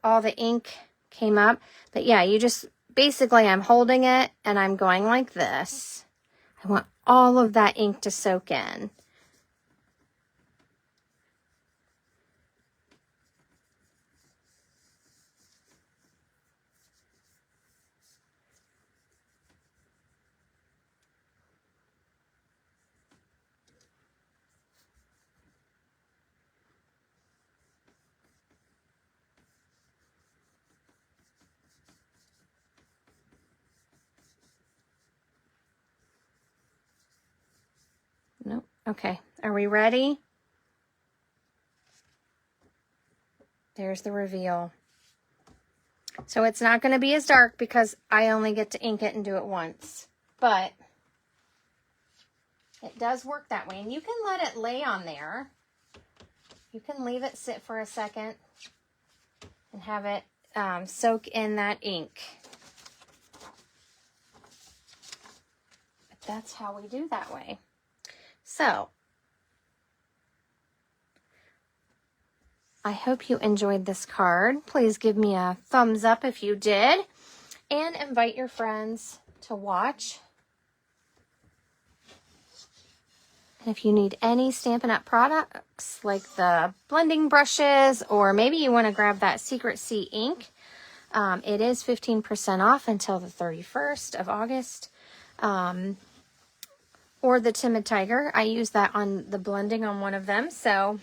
all the ink came up? But yeah, you just basically I'm holding it and I'm going like this. I want all of that ink to soak in. Nope. Okay, are we ready? There's the reveal. So it's not going to be as dark because I only get to ink it and do it once. But it does work that way. And you can let it lay on there. You can leave it sit for a second and have it soak in that ink. But that's how we do that way. So, I hope you enjoyed this card. Please give me a thumbs up if you did. And invite your friends to watch. And if you need any Stampin' Up! Products, like the blending brushes, or maybe you want to grab that Secret Sea ink, it is 15% off until the 31st of August. Or the Timid Tiger. I use that on the blending on one of them. So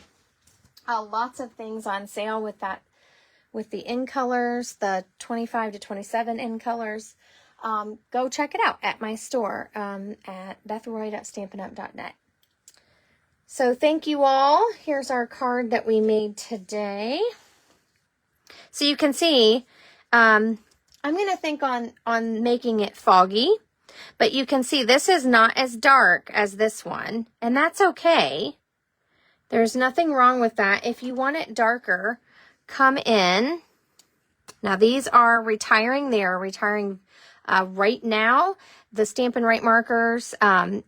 lots of things on sale with that, with the in colors, the 25 to 27 in colors. Go check it out at my store at bethroy.stampinup.net. So thank you all. Here's our card that we made today. So you can see, I'm going to think on making it foggy. But you can see this is not as dark as this one, and that's okay. There's nothing wrong with that. If you want it darker, come in. Now these are retiring. They are retiring right now. The Stampin' Right markers,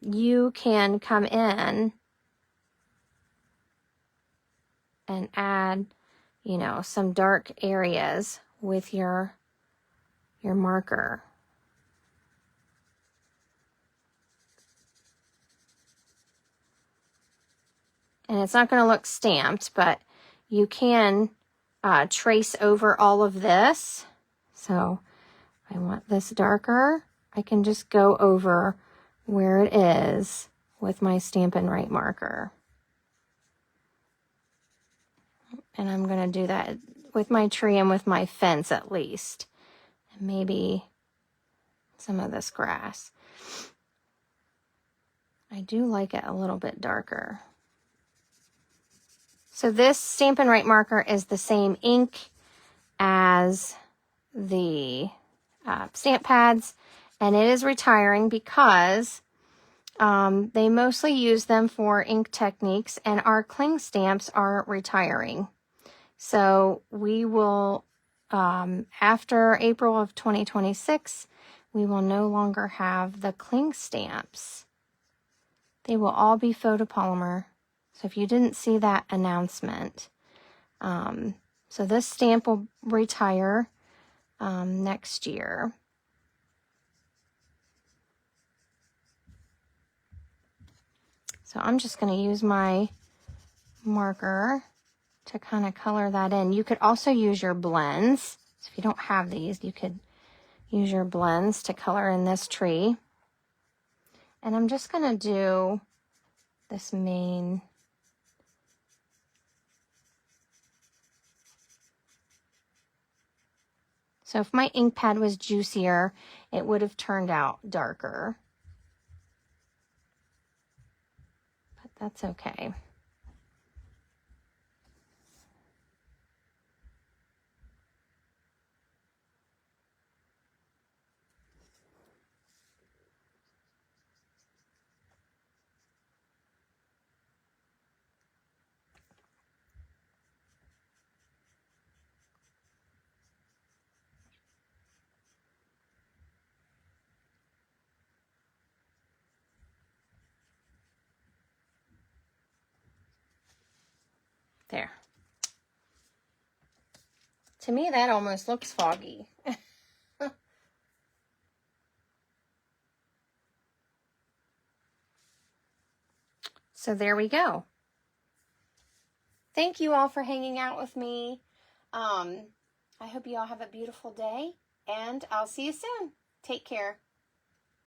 you can come in and add, you know, some dark areas with your marker. And it's not going to look stamped, but you can trace over all of this. So I want this darker. I can just go over where it is with my Stampin' Right marker. And I'm going to do that with my tree and with my fence at least. And maybe some of this grass. I do like it a little bit darker. So this Stampin' Write marker is the same ink as the stamp pads, and it is retiring because they mostly use them for ink techniques, and our cling stamps are retiring. So we will, after April of 2026, we will no longer have the cling stamps. They will all be photopolymer. So if you didn't see that announcement, so this stamp will retire next year. So I'm just going to use my marker to kind of color that in. You could also use your blends. So if you don't have these, you could use your blends to color in this tree. And I'm just going to do this main. So if my ink pad was juicier, it would have turned out darker. But that's okay. There. To me, that almost looks foggy. So there we go. Thank you all for hanging out with me. I hope you all have a beautiful day, and I'll see you soon. Take care.